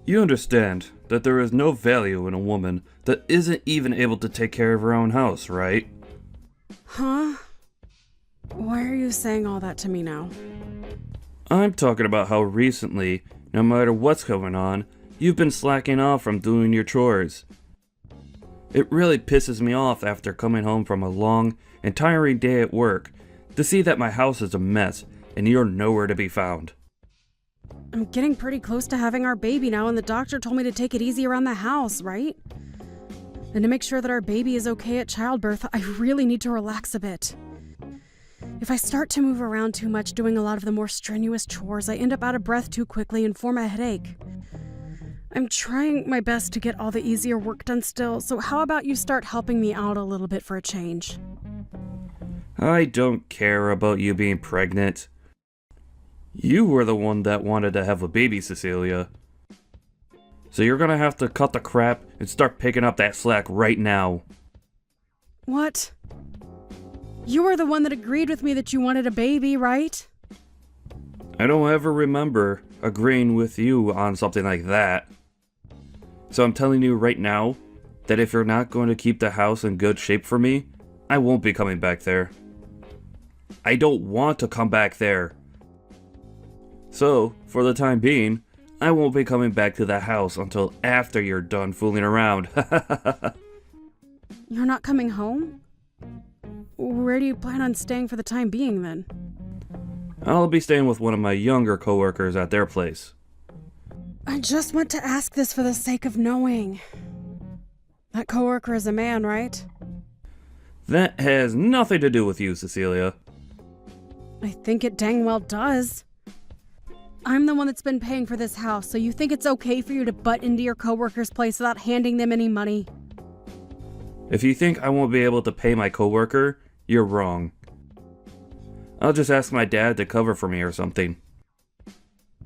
You understand that there is no value in a woman that isn't even able to take care of her own house, right? Huh? Why are you saying all that to me now? I'm talking about how recently, no matter what's going on, you've been slacking off from doing your chores. It really pisses me off after coming home from a long and tiring day at work to see that my house is a mess and you're nowhere to be found. I'm getting pretty close to having our baby now, and the doctor told me to take it easy around the house, right? And to make sure that our baby is okay at childbirth, I really need to relax a bit. If I start to move around too much doing a lot of the more strenuous chores, I end up out of breath too quickly and form a headache. I'm trying my best to get all the easier work done still, so how about you start helping me out a little bit for a change? I don't care about you being pregnant. You were the one that wanted to have a baby, Cecilia. So you're gonna have to cut the crap and start picking up that slack right now. What? You were the one that agreed with me that you wanted a baby, right? I don't ever remember agreeing with you on something like that. So I'm telling you right now that if you're not going to keep the house in good shape for me, I won't be coming back there. I don't want to come back there. So, for the time being, I won't be coming back to the house until after you're done fooling around. You're not coming home? Where do you plan on staying for the time being, then? I'll be staying with one of my younger coworkers at their place. I just want to ask this for the sake of knowing. That coworker is a man, right? That has nothing to do with you, Cecilia. I think it dang well does. I'm the one that's been paying for this house, so you think it's okay for you to butt into your coworker's place without handing them any money? If you think I won't be able to pay my coworker, you're wrong. I'll just ask my dad to cover for me or something.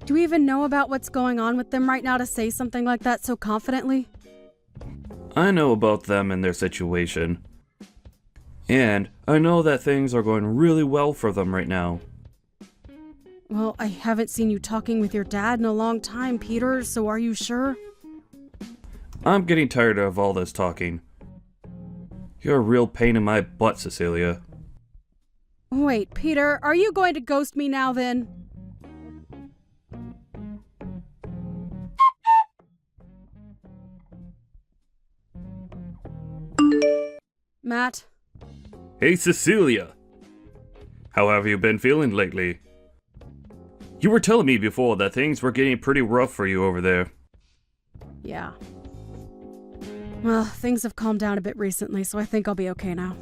Do we even know about what's going on with them right now to say something like that so confidently? I know about them and their situation. And I know that things are going really well for them right now. Well, I haven't seen you talking with your dad in a long time, Peter, so are you sure? I'm getting tired of all this talking. You're a real pain in my butt, Cecilia. Wait, Peter, are you going to ghost me now then? Matt? Hey, Cecilia! How have you been feeling lately? You were telling me before that things were getting pretty rough for you over there. Yeah. Well, things have calmed down a bit recently, so I think I'll be okay now.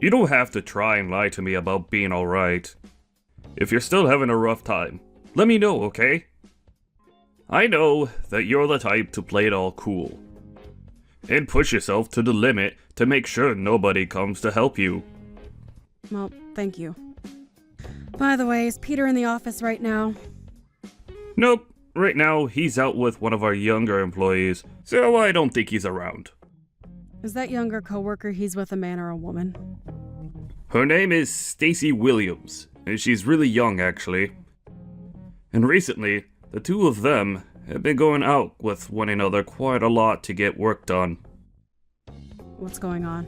You don't have to try and lie to me about being alright. If you're still having a rough time, let me know, okay? I know that you're the type to play it all cool. And push yourself to the limit to make sure nobody comes to help you. Well, thank you. By the way, is Peter in the office right now? Nope. Right now, he's out with one of our younger employees, so I don't think he's around. Is that younger coworker he's with a man or a woman? Her name is Stacy Williams, and she's really young, actually. And recently, the two of them have been going out with one another quite a lot to get work done. What's going on?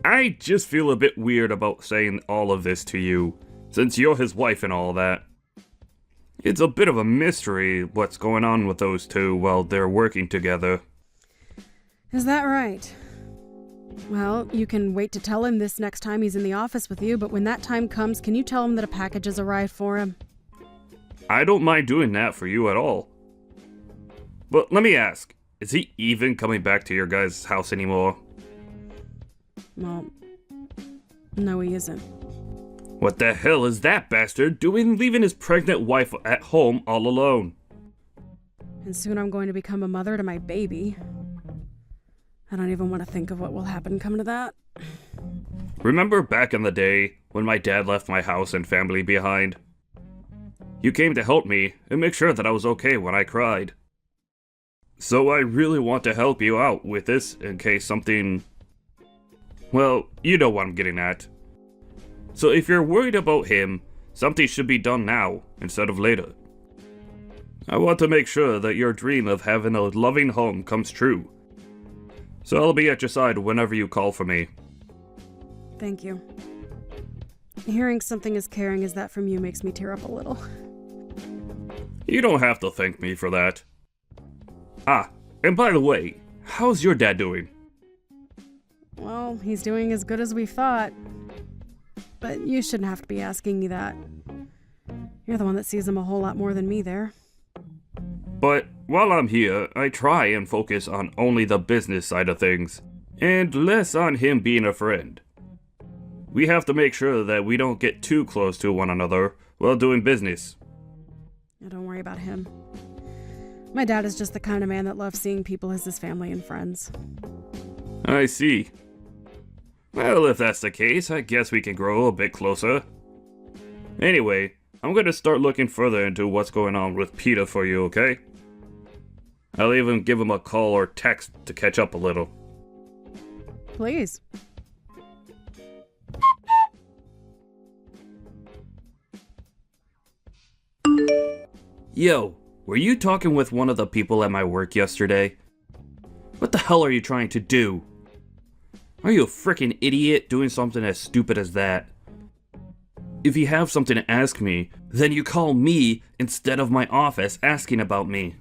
I just feel a bit weird about saying all of this to you, since you're his wife and all that. It's a bit of a mystery what's going on with those two while they're working together. Is that right? Well, you can wait to tell him this next time he's in the office with you, but when that time comes, can you tell him that a package has arrived for him? I don't mind doing that for you at all. But let me ask, is he even coming back to your guys' house anymore? Well, no he isn't. What the hell is that bastard doing leaving his pregnant wife at home all alone? And soon I'm going to become a mother to my baby. I don't even want to think of what will happen come to that. Remember back in the day when my dad left my house and family behind? You came to help me and make sure that I was okay when I cried. So I really want to help you out with this in case something... Well, you know what I'm getting at. So if you're worried about him, something should be done now instead of later. I want to make sure that your dream of having a loving home comes true. So I'll be at your side whenever you call for me. Thank you. Hearing something as caring as that from you makes me tear up a little. You don't have to thank me for that. Ah, and by the way, how's your dad doing? Well, he's doing as good as we thought. But you shouldn't have to be asking me that. You're the one that sees him a whole lot more than me there. But while I'm here, I try and focus on only the business side of things, and less on him being a friend. We have to make sure that we don't get too close to one another while doing business. Now, don't worry about him. My dad is just the kind of man that loves seeing people as his family and friends. I see. Well, if that's the case, I guess we can grow a bit closer. Anyway, I'm going to start looking further into what's going on with Peter for you, okay? I'll even give him a call or text to catch up a little. Please. Yo, were you talking with one of the people at my work yesterday? What the hell are you trying to do? Are you a freaking idiot doing something as stupid as that? If you have something to ask me, then you call me instead of my office asking about me.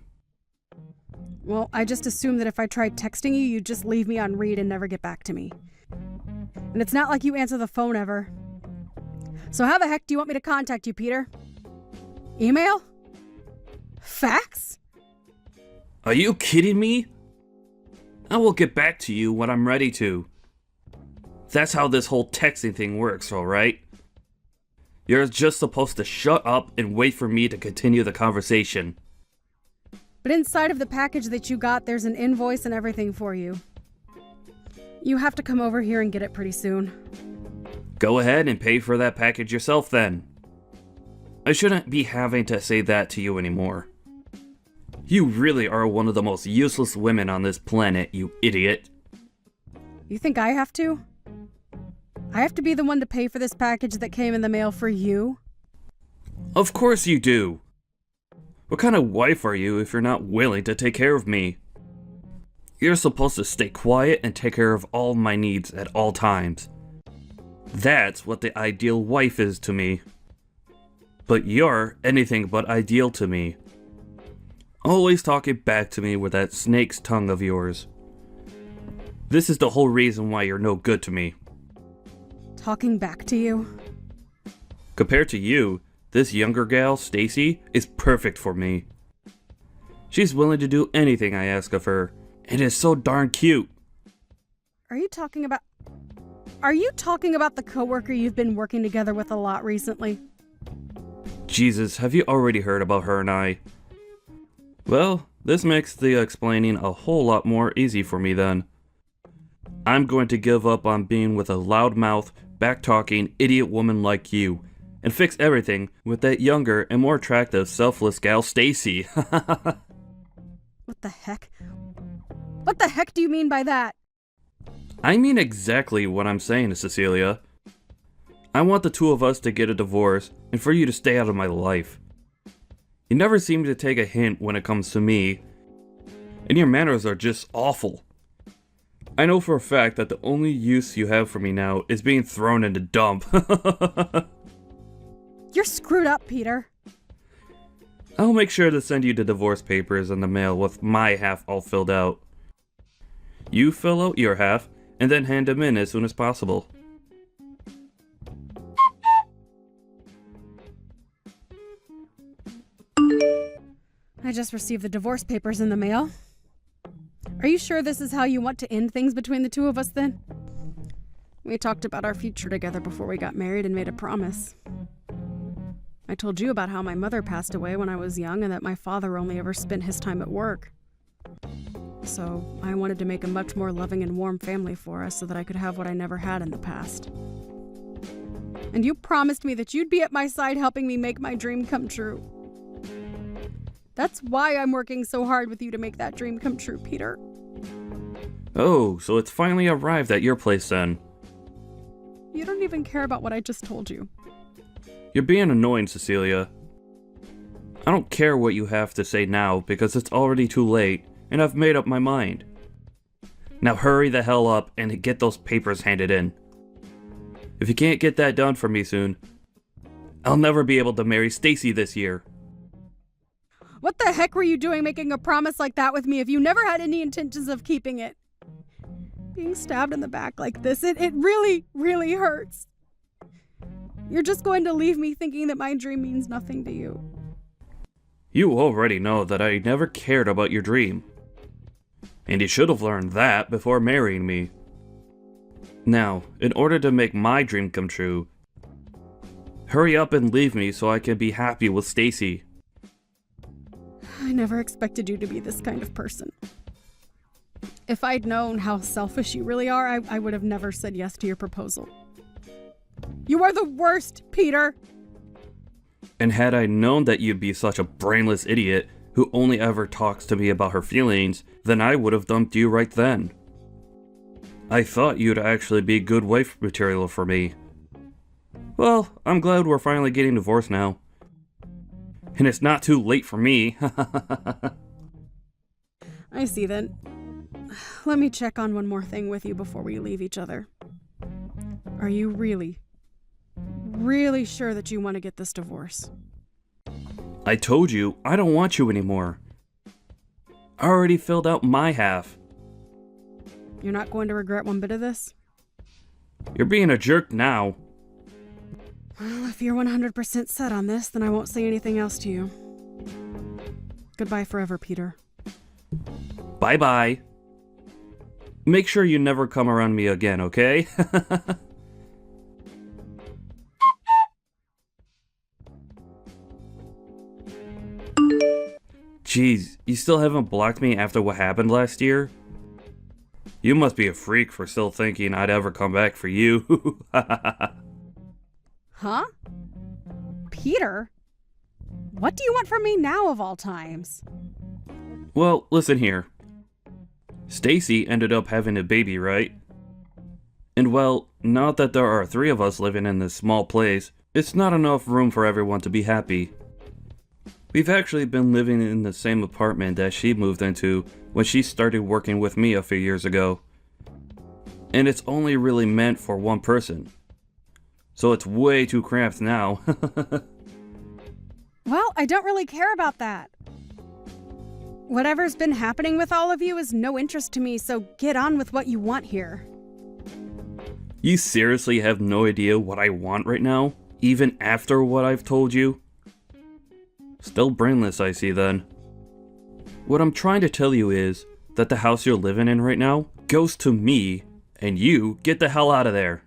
Well, I just assumed that if I tried texting you, you'd just leave me on read and never get back to me. And it's not like you answer the phone ever. So how the heck do you want me to contact you, Peter? Email? Fax? Are you kidding me? I will get back to you when I'm ready to. That's how this whole texting thing works, alright? You're just supposed to shut up and wait for me to continue the conversation. But inside of the package that you got, there's an invoice and everything for you. You have to come over here and get it pretty soon. Go ahead and pay for that package yourself then. I shouldn't be having to say that to you anymore. You really are one of the most useless women on this planet, you idiot. You think I have to? I have to be the one to pay for this package that came in the mail for you? Of course you do. What kind of wife are you if you're not willing to take care of me? You're supposed to stay quiet and take care of all my needs at all times. That's what the ideal wife is to me. But you're anything but ideal to me. Always talking back to me with that snake's tongue of yours. This is the whole reason why you're no good to me. Talking back to you? Compared to you, this younger gal, Stacy, is perfect for me. She's willing to do anything I ask of her, and is so darn cute. Are you talking about the coworker you've been working together with a lot recently? Jesus, have you already heard about her and I? Well, this makes the explaining a whole lot more easy for me then. I'm going to give up on being with a loudmouth, back-talking, idiot woman like you, and fix everything with that younger and more attractive, selfless gal, Stacy. What the heck? What the heck do you mean by that? I mean exactly what I'm saying, Cecilia. I want the two of us to get a divorce, and for you to stay out of my life. You never seem to take a hint when it comes to me, and your manners are just awful. I know for a fact that the only use you have for me now is being thrown in the dump. You're screwed up, Peter. I'll make sure to send you the divorce papers in the mail with my half all filled out. You fill out your half, and then hand them in as soon as possible. I just received the divorce papers in the mail. Are you sure this is how you want to end things between the two of us then? We talked about our future together before we got married and made a promise. I told you about how my mother passed away when I was young and that my father only ever spent his time at work. So I wanted to make a much more loving and warm family for us so that I could have what I never had in the past. And you promised me that you'd be at my side helping me make my dream come true. That's why I'm working so hard with you to make that dream come true, Peter. Oh, so it's finally arrived at your place then. You don't even care about what I just told you. You're being annoying, Cecilia. I don't care what you have to say now because it's already too late and I've made up my mind. Now hurry the hell up and get those papers handed in. If you can't get that done for me soon, I'll never be able to marry Stacy this year. What the heck were you doing making a promise like that with me if you never had any intentions of keeping it? Being stabbed in the back like this, it really, really hurts. You're just going to leave me thinking that my dream means nothing to you. You already know that I never cared about your dream. And you should have learned that before marrying me. Now, in order to make my dream come true, hurry up and leave me so I can be happy with Stacy. I never expected you to be this kind of person. If I'd known how selfish you really are, I would have never said yes to your proposal. You are the worst, Peter! And had I known that you'd be such a brainless idiot who only ever talks to me about her feelings, then I would have dumped you right then. I thought you'd actually be good wife material for me. Well, I'm glad we're finally getting divorced now. And it's not too late for me. I see then. Let me check on one more thing with you before we leave each other. Are you really sure that you want to get this divorce? I told you, I don't want you anymore. I already filled out my half. You're not going to regret one bit of this? You're being a jerk now. Well, if you're 100% set on this, then I won't say anything else to you. Goodbye forever, Peter. Bye-bye. Make sure you never come around me again, okay? Jeez, you still haven't blocked me after what happened last year? You must be a freak for still thinking I'd ever come back for you. Huh? Peter? What do you want from me now of all times? Well, listen here. Stacy ended up having a baby, right? And well, now that there are 3 of us living in this small place, it's not enough room for everyone to be happy. We've actually been living in the same apartment that she moved into when she started working with me a few years ago. And it's only really meant for one person. So it's way too cramped now. Well, I don't really care about that. Whatever's been happening with all of you is no interest to me, so get on with what you want here. You seriously have no idea what I want right now? Even after what I've told you? Still brainless, I see then. What I'm trying to tell you is that the house you're living in right now goes to me, and you get the hell out of there.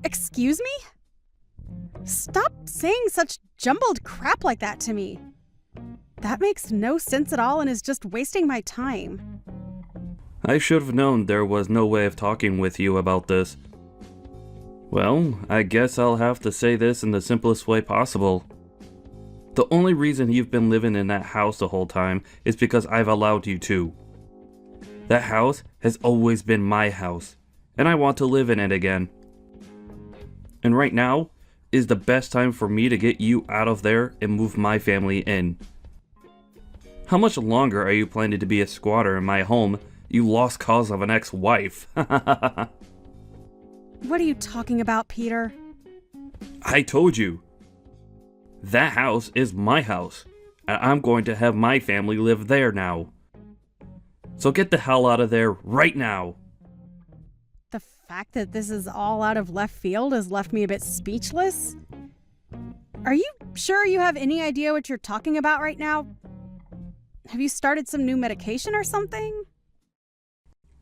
Excuse me? Stop saying such jumbled crap like that to me. That makes no sense at all and is just wasting my time. I should have known there was no way of talking with you about this. Well, I guess I'll have to say this in the simplest way possible. The only reason you've been living in that house the whole time is because I've allowed you to. That house has always been my house, and I want to live in it again. And right now is the best time for me to get you out of there and move my family in. How much longer are you planning to be a squatter in my home, you lost cause of an ex-wife? What are you talking about, Peter? I told you. That house is my house, and I'm going to have my family live there now. So get the hell out of there right now. The fact that this is all out of left field has left me a bit speechless. Are you sure you have any idea what you're talking about right now? Have you started some new medication or something?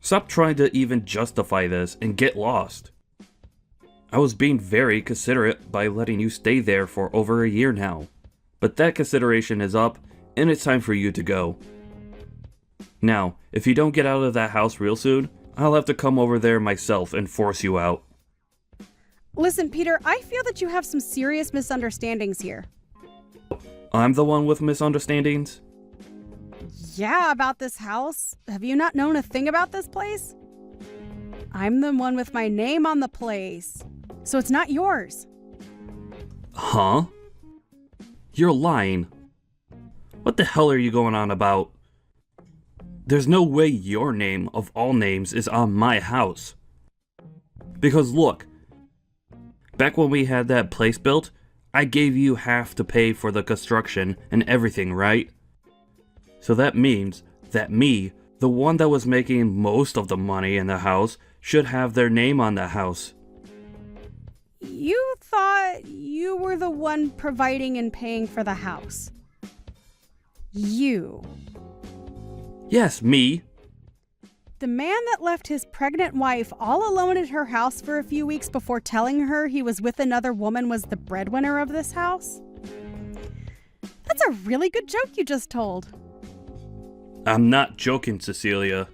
Stop trying to even justify this and get lost. I was being very considerate by letting you stay there for over a year now, but that consideration is up and it's time for you to go. Now, if you don't get out of that house real soon, I'll have to come over there myself and force you out. Listen, Peter, I feel that you have some serious misunderstandings here. I'm the one with misunderstandings? Yeah, about this house. Have you not known a thing about this place? I'm the one with my name on the place, so it's not yours. Huh? You're lying. What the hell are you going on about? There's no way your name, of all names, is on my house. Because look, back when we had that place built, I gave you half to pay for the construction and everything, right? So that means that me, the one that was making most of the money in the house, should have their name on the house. You thought you were the one providing and paying for the house. You. Yes, me. The man that left his pregnant wife all alone at her house for a few weeks before telling her he was with another woman was the breadwinner of this house? That's a really good joke you just told. I'm not joking, Cecilia.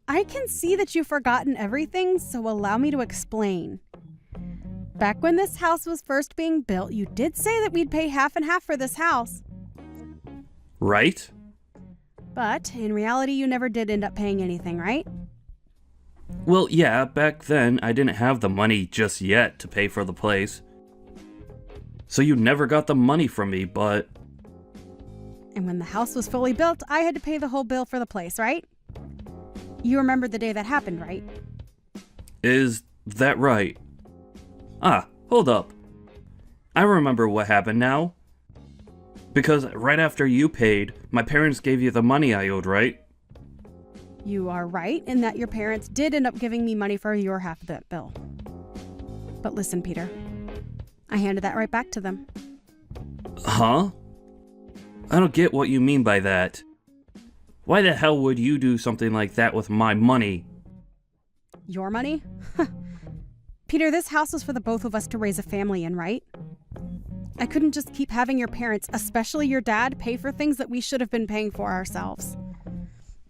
I can see that you've forgotten everything, so allow me to explain. Back when this house was first being built, you did say that we'd pay half and half for this house. Right? But in reality, you never did end up paying anything, right? Well, yeah, back then I didn't have the money just yet to pay for the place. So you never got the money from me, but... And when the house was fully built, I had to pay the whole bill for the place, right? You remember the day that happened, right? Is that right? Ah, hold up. I remember what happened now. Because right after you paid, my parents gave you the money I owed, right? You are right in that your parents did end up giving me money for your half of that bill. But listen, Peter, I handed that right back to them. Huh? I don't get what you mean by that. Why the hell would you do something like that with my money? Your money? Peter, this house was for the both of us to raise a family in, right? I couldn't just keep having your parents, especially your dad, pay for things that we should have been paying for ourselves.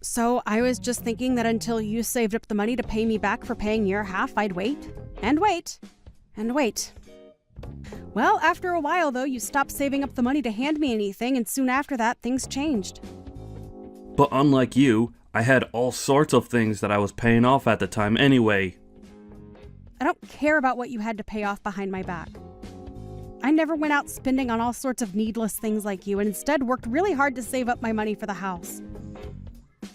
So I was just thinking that until you saved up the money to pay me back for paying your half, I'd wait, and wait, and wait. Well, after a while, though, you stopped saving up the money to hand me anything, and soon after that, things changed. But unlike you, I had all sorts of things that I was paying off at the time anyway. I don't care about what you had to pay off behind my back. I never went out spending on all sorts of needless things like you, and instead worked really hard to save up my money for the house.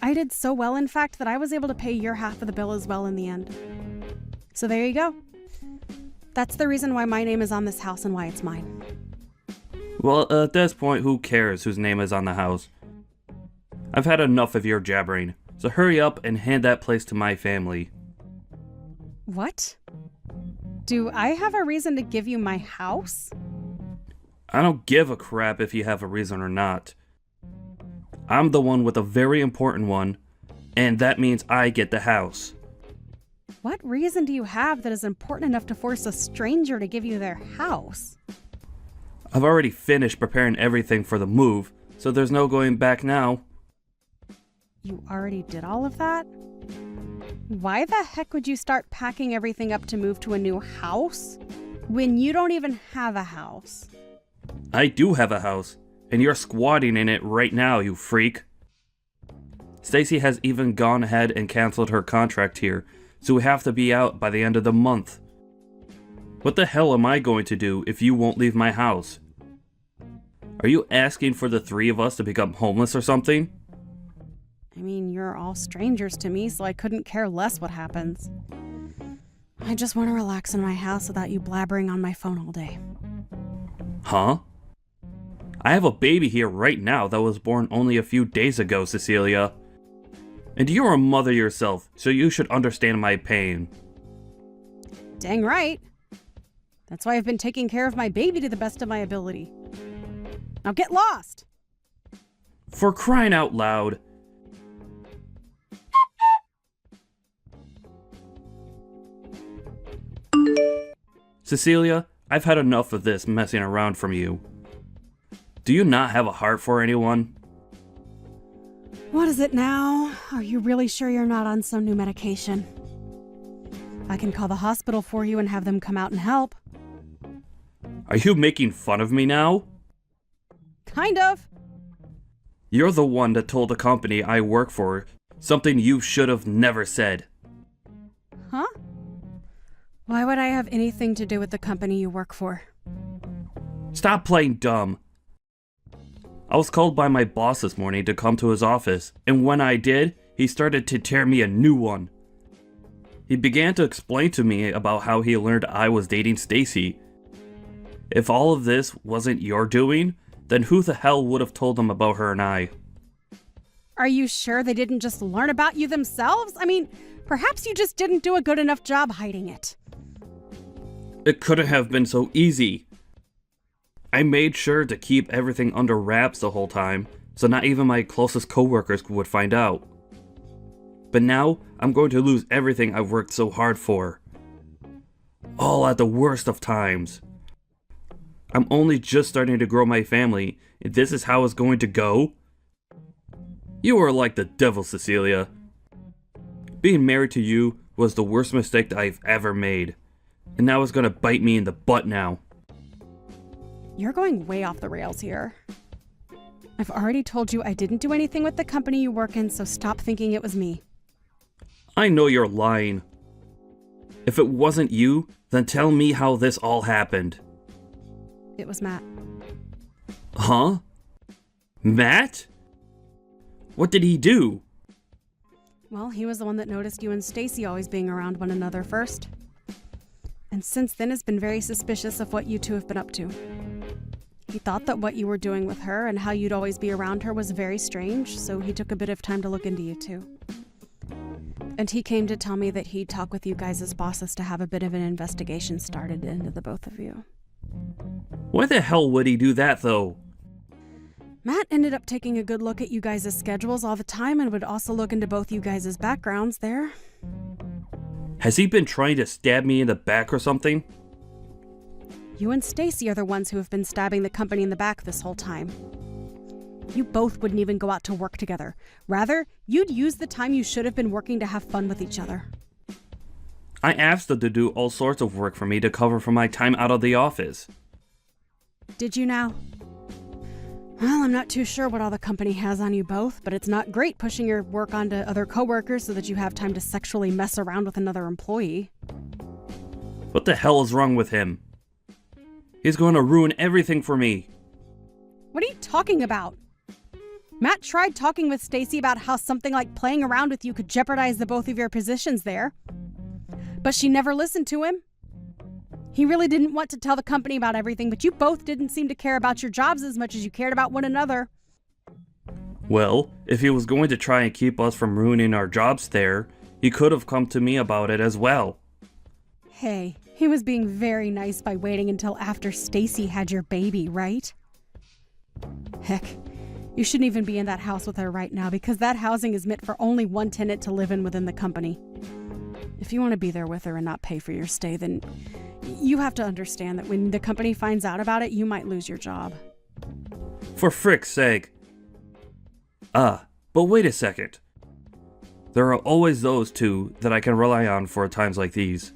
I did so well, in fact, that I was able to pay your half of the bill as well in the end. So there you go. That's the reason why my name is on this house and why it's mine. Well, at this point, who cares whose name is on the house? I've had enough of your jabbering, so hurry up and hand that place to my family. What? Do I have a reason to give you my house? I don't give a crap if you have a reason or not. I'm the one with a very important one, and that means I get the house. What reason do you have that is important enough to force a stranger to give you their house? I've already finished preparing everything for the move, so there's no going back now. You already did all of that? Why the heck would you start packing everything up to move to a new house when you don't even have a house? I do have a house, and you're squatting in it right now, you freak. Stacy has even gone ahead and canceled her contract here, so we have to be out by the end of the month. What the hell am I going to do if you won't leave my house? Are you asking for the three of us to become homeless or something? I mean, you're all strangers to me, so I couldn't care less what happens. I just want to relax in my house without you blabbering on my phone all day. Huh? I have a baby here right now that was born only a few days ago, Cecilia. And you're a mother yourself, so you should understand my pain. Dang right. That's why I've been taking care of my baby to the best of my ability. Now get lost! For crying out loud. Cecilia, I've had enough of this messing around from you. Do you not have a heart for anyone? What is it now? Are you really sure you're not on some new medication? I can call the hospital for you and have them come out and help. Are you making fun of me now? Kind of. You're the one that told the company I work for something you should have never said. Huh? Why would I have anything to do with the company you work for? Stop playing dumb. I was called by my boss this morning to come to his office, and when I did, he started to tear me a new one. He began to explain to me about how he learned I was dating Stacy. If all of this wasn't your doing, then who the hell would have told him about her and I? Are you sure they didn't just learn about you themselves? I mean, perhaps you just didn't do a good enough job hiding it. It couldn't have been so easy. I made sure to keep everything under wraps the whole time, so not even my closest coworkers would find out. But now, I'm going to lose everything I've worked so hard for. All at the worst of times. I'm only just starting to grow my family, and this is how it's going to go? You are like the devil, Cecilia. Being married to you was the worst mistake that I've ever made, and now it's gonna bite me in the butt now. You're going way off the rails here. I've already told you I didn't do anything with the company you work in, so stop thinking it was me. I know you're lying. If it wasn't you, then tell me how this all happened. It was Matt. Huh? Matt? What did he do? Well, he was the one that noticed you and Stacy always being around one another first. And since then has been very suspicious of what you two have been up to. He thought that what you were doing with her and how you'd always be around her was very strange, so he took a bit of time to look into you two. And he came to tell me that he'd talk with you guys as bosses to have a bit of an investigation started into the both of you. Why the hell would he do that, though? Matt ended up taking a good look at you guys' schedules all the time and would also look into both you guys' backgrounds there. Has he been trying to stab me in the back or something? You and Stacy are the ones who have been stabbing the company in the back this whole time. You both wouldn't even go out to work together. Rather, you'd use the time you should have been working to have fun with each other. I asked them to do all sorts of work for me to cover for my time out of the office. Did you now? Well, I'm not too sure what all the company has on you both, but it's not great pushing your work onto other coworkers so that you have time to sexually mess around with another employee. What the hell is wrong with him? He's going to ruin everything for me. What are you talking about? Matt tried talking with Stacy about how something like playing around with you could jeopardize the both of your positions there. But she never listened to him. He really didn't want to tell the company about everything, but you both didn't seem to care about your jobs as much as you cared about one another. Well, if he was going to try and keep us from ruining our jobs there, he could have come to me about it as well. Hey, he was being very nice by waiting until after Stacy had your baby, right? Heck, you shouldn't even be in that house with her right now because that housing is meant for only one tenant to live in within the company. If you want to be there with her and not pay for your stay, then you have to understand that when the company finds out about it, you might lose your job. For frick's sake. But wait a second. There are always those two that I can rely on for times like these.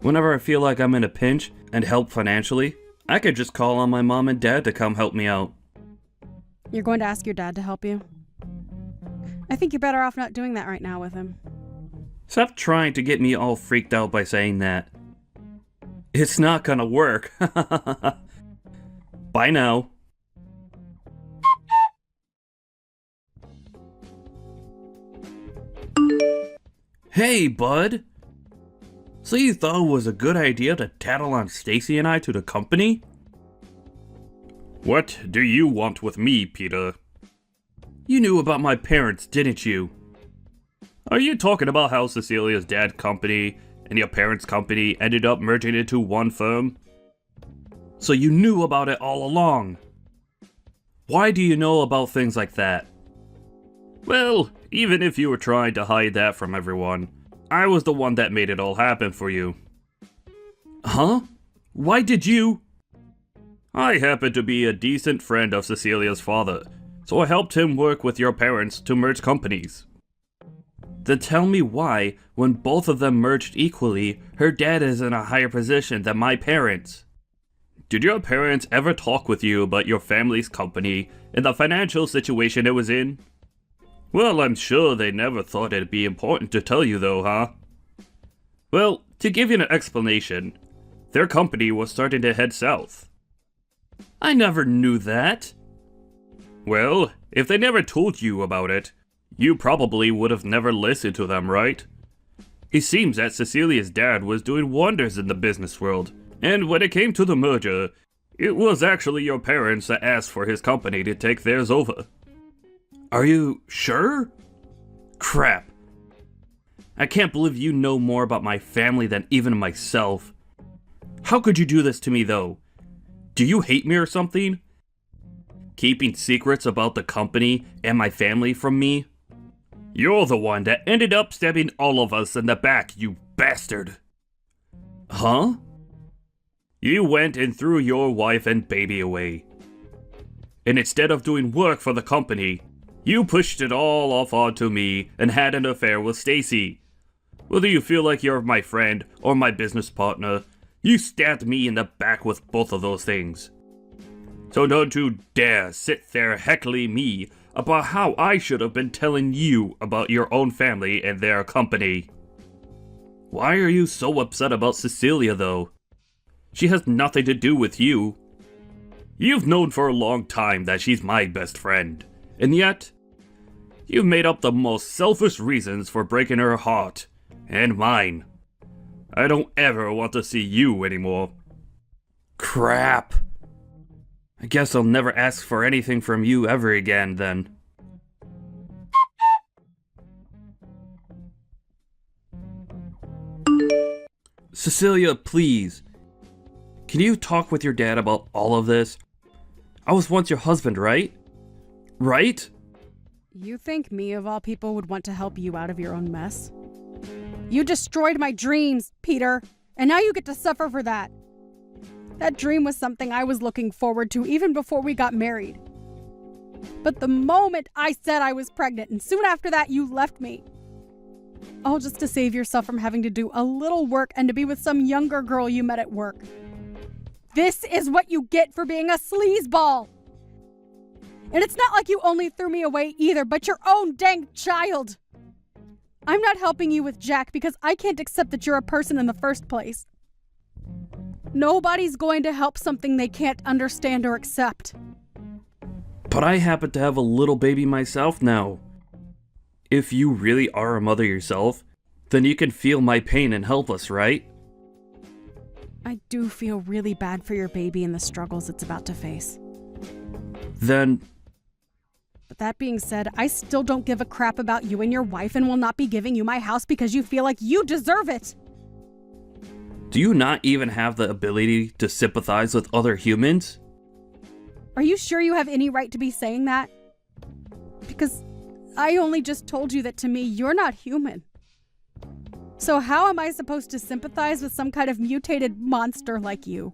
Whenever I feel like I'm in a pinch and help financially, I could just call on my mom and dad to come help me out. You're going to ask your dad to help you? I think you're better off not doing that right now with him. Stop trying to get me all freaked out by saying that. It's not gonna work. Bye now. Hey, bud. So you thought it was a good idea to tattle on Stacy and I to the company? What do you want with me, Peter? You knew about my parents, didn't you? Are you talking about how Cecilia's dad's company and your parents' company ended up merging into one firm? So you knew about it all along. Why do you know about things like that? Well, even if you were trying to hide that from everyone, I was the one that made it all happen for you. Huh? Why did you? I happen to be a decent friend of Cecilia's father, so I helped him work with your parents to merge companies. Then tell me why, when both of them merged equally, her dad is in a higher position than my parents. Did your parents ever talk with you about your family's company and the financial situation it was in? Well, I'm sure they never thought it'd be important to tell you though, huh? Well, to give you an explanation, their company was starting to head south. I never knew that. Well, if they never told you about it, you probably would have never listened to them, right? It seems that Cecilia's dad was doing wonders in the business world, and when it came to the merger, it was actually your parents that asked for his company to take theirs over. Are you sure? Crap. I can't believe you know more about my family than even myself. How could you do this to me, though? Do you hate me or something? Keeping secrets about the company and my family from me? You're the one that ended up stabbing all of us in the back, you bastard. Huh? You went and threw your wife and baby away. And instead of doing work for the company, you pushed it all off onto me and had an affair with Stacy. Whether you feel like you're my friend or my business partner, you stabbed me in the back with both of those things. So don't you dare sit there heckling me about how I should have been telling you about your own family and their company. Why are you so upset about Cecilia, though? She has nothing to do with you. You've known for a long time that she's my best friend, and yet, you've made up the most selfish reasons for breaking her heart, and mine. I don't ever want to see you anymore. Crap. I guess I'll never ask for anything from you ever again, then. Cecilia, please. Can you talk with your dad about all of this? I was once your husband, right? Right? You think me, of all people, would want to help you out of your own mess? You destroyed my dreams, Peter, and now you get to suffer for that. That dream was something I was looking forward to even before we got married. But the moment I said I was pregnant, and soon after that you left me. All just to save yourself from having to do a little work and to be with some younger girl you met at work. This is what you get for being a sleazeball. And it's not like you only threw me away either, but your own dang child. I'm not helping you with Jack because I can't accept that you're a person in the first place. Nobody's going to help something they can't understand or accept. But I happen to have a little baby myself now. If you really are a mother yourself, then you can feel my pain and help us, right? I do feel really bad for your baby and the struggles it's about to face. Then... But that being said, I still don't give a crap about you and your wife and will not be giving you my house because you feel like you deserve it. Do you not even have the ability to sympathize with other humans? Are you sure you have any right to be saying that? Because I only just told you that to me, you're not human. So how am I supposed to sympathize with some kind of mutated monster like you?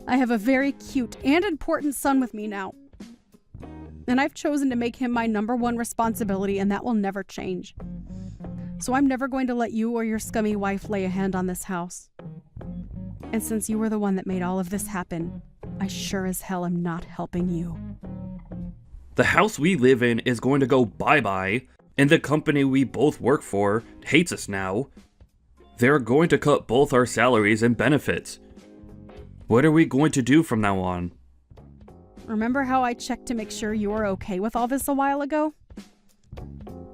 I have a very cute and important son with me now. And I've chosen to make him my #1 responsibility, and that will never change. So I'm never going to let you or your scummy wife lay a hand on this house. And since you were the one that made all of this happen, I sure as hell am not helping you. The house we live in is going to go bye-bye, and the company we both work for hates us now. They're going to cut both our salaries and benefits. What are we going to do from now on? Remember how I checked to make sure you were okay with all this a while ago?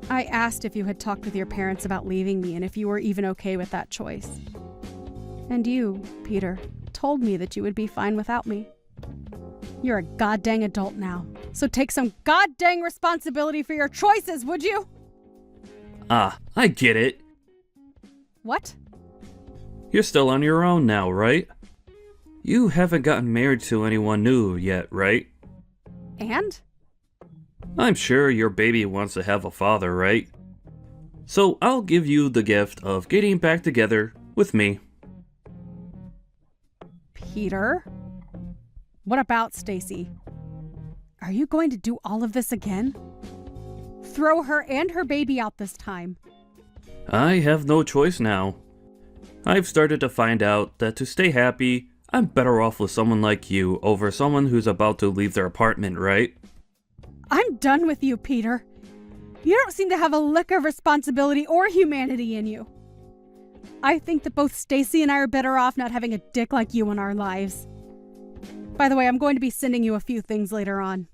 I asked if you had talked with your parents about leaving me and if you were even okay with that choice. And you, Peter, told me that you would be fine without me. You're a goddamn adult now, so take some goddamn responsibility for your choices, would you? Ah, I get it. What? You're still on your own now, right? You haven't gotten married to anyone new yet, right? And? I'm sure your baby wants to have a father, right? So I'll give you the gift of getting back together with me. Peter? What about Stacy? Are you going to do all of this again? Throw her and her baby out this time. I have no choice now. I've started to find out that to stay happy, I'm better off with someone like you over someone who's about to leave their apartment, right? I'm done with you, Peter. You don't seem to have a lick of responsibility or humanity in you. I think that both Stacy and I are better off not having a dick like you in our lives. By the way, I'm going to be sending you a few things later on.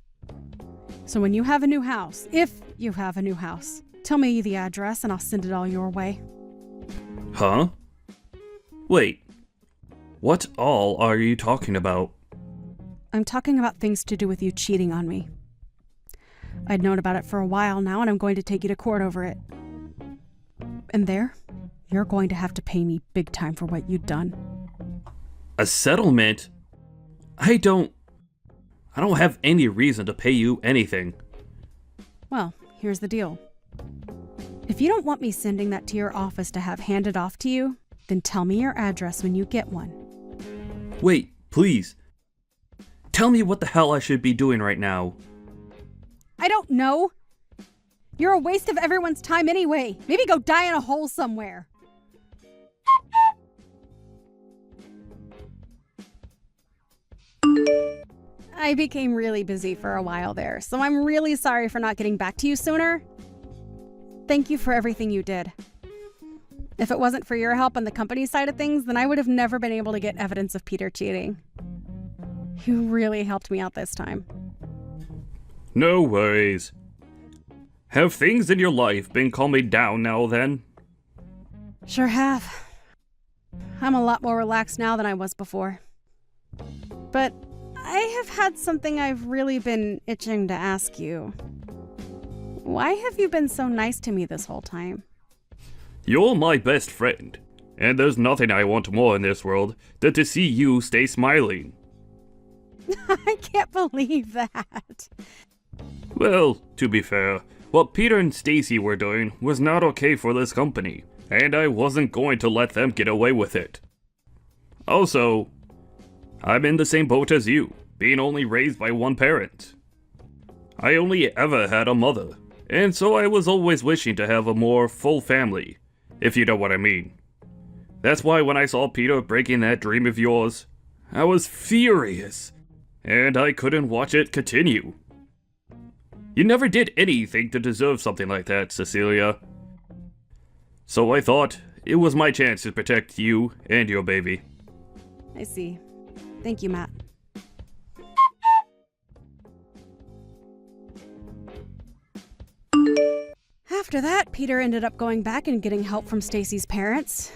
So when you have a new house, if you have a new house, tell me the address and I'll send it all your way. Huh? Wait. What all are you talking about? I'm talking about things to do with you cheating on me. I'd known about it for a while now, and I'm going to take you to court over it. And there, you're going to have to pay me big time for what you'd done. A settlement? I don't have any reason to pay you anything. Well, here's the deal. If you don't want me sending that to your office to have handed off to you, then tell me your address when you get one. Wait, please. Tell me what the hell I should be doing right now. I don't know. You're a waste of everyone's time anyway. Maybe go die in a hole somewhere. I became really busy for a while there, so I'm really sorry for not getting back to you sooner. Thank you for everything you did. If it wasn't for your help on the company side of things, then I would have never been able to get evidence of Peter cheating. You really helped me out this time. No worries. Have things in your life been calming down now then? Sure have. I'm a lot more relaxed now than I was before. But I have had something I've really been itching to ask you. Why have you been so nice to me this whole time? You're my best friend, and there's nothing I want more in this world than to see you stay smiling. I can't believe that. Well, to be fair, what Peter and Stacy were doing was not okay for this company, and I wasn't going to let them get away with it. Also, I'm in the same boat as you, being only raised by one parent. I only ever had a mother, and so I was always wishing to have a more full family, if you know what I mean. That's why when I saw Peter breaking that dream of yours, I was furious, and I couldn't watch it continue. You never did anything to deserve something like that, Cecilia. So I thought it was my chance to protect you and your baby. I see. Thank you, Matt. After that, Peter ended up going back and getting help from Stacy's parents.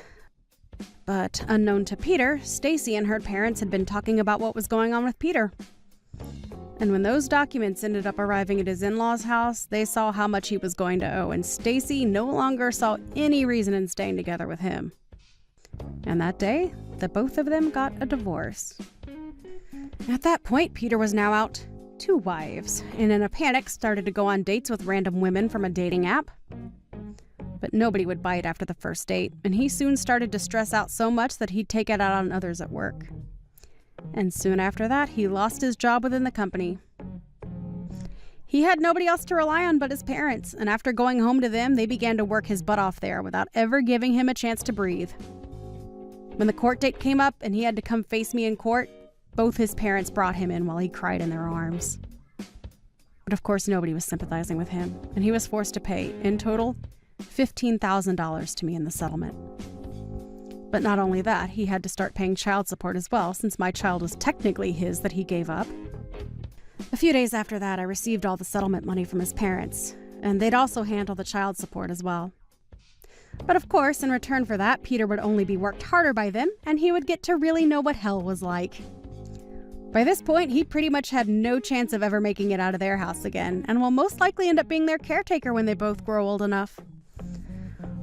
But unknown to Peter, Stacy and her parents had been talking about what was going on with Peter. And when those documents ended up arriving at his in-laws' house, they saw how much he was going to owe, and Stacy no longer saw any reason in staying together with him. And that day, the both of them got a divorce. At that point, Peter was now out 2 wives, and in a panic started to go on dates with random women from a dating app. But nobody would bite after the first date, and he soon started to stress out so much that he'd take it out on others at work. And soon after that, he lost his job within the company. He had nobody else to rely on but his parents, and after going home to them, they began to work his butt off there without ever giving him a chance to breathe. When the court date came up and he had to come face me in court, both his parents brought him in while he cried in their arms. But of course, nobody was sympathizing with him, and he was forced to pay, in total, $15,000 to me in the settlement. But not only that, he had to start paying child support as well, since my child was technically his that he gave up. A few days after that, I received all the settlement money from his parents, and they'd also handle the child support as well. But of course, in return for that, Peter would only be worked harder by them, and he would get to really know what hell was like. By this point, he pretty much had no chance of ever making it out of their house again, and will most likely end up being their caretaker when they both grow old enough.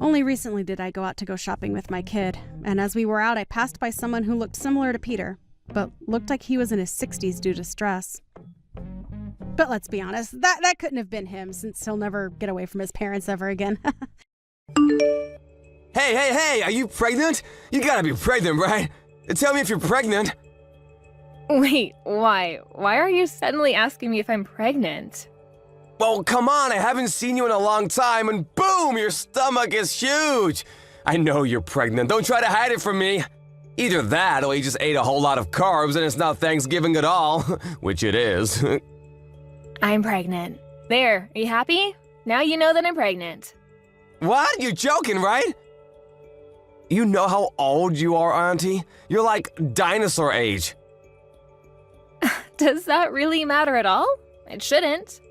Only recently did I go out to go shopping with my kid, and as we were out, I passed by someone who looked similar to Peter, but looked like he was in his 60s due to stress. But let's be honest, that couldn't have been him, since he'll never get away from his parents ever again. Hey, are you pregnant? You gotta be pregnant, right? Tell me if you're pregnant. Wait, why? Why are you suddenly asking me if I'm pregnant? Well, come on, I haven't seen you in a long time, and boom, your stomach is huge. I know you're pregnant. Don't try to hide it from me. Either that, or you just ate a whole lot of carbs and it's not Thanksgiving at all, which it is. I'm pregnant. There, are you happy? Now you know that I'm pregnant. What? You're joking, right? You know how old you are, Auntie? You're like dinosaur age. Does that really matter at all? It shouldn't.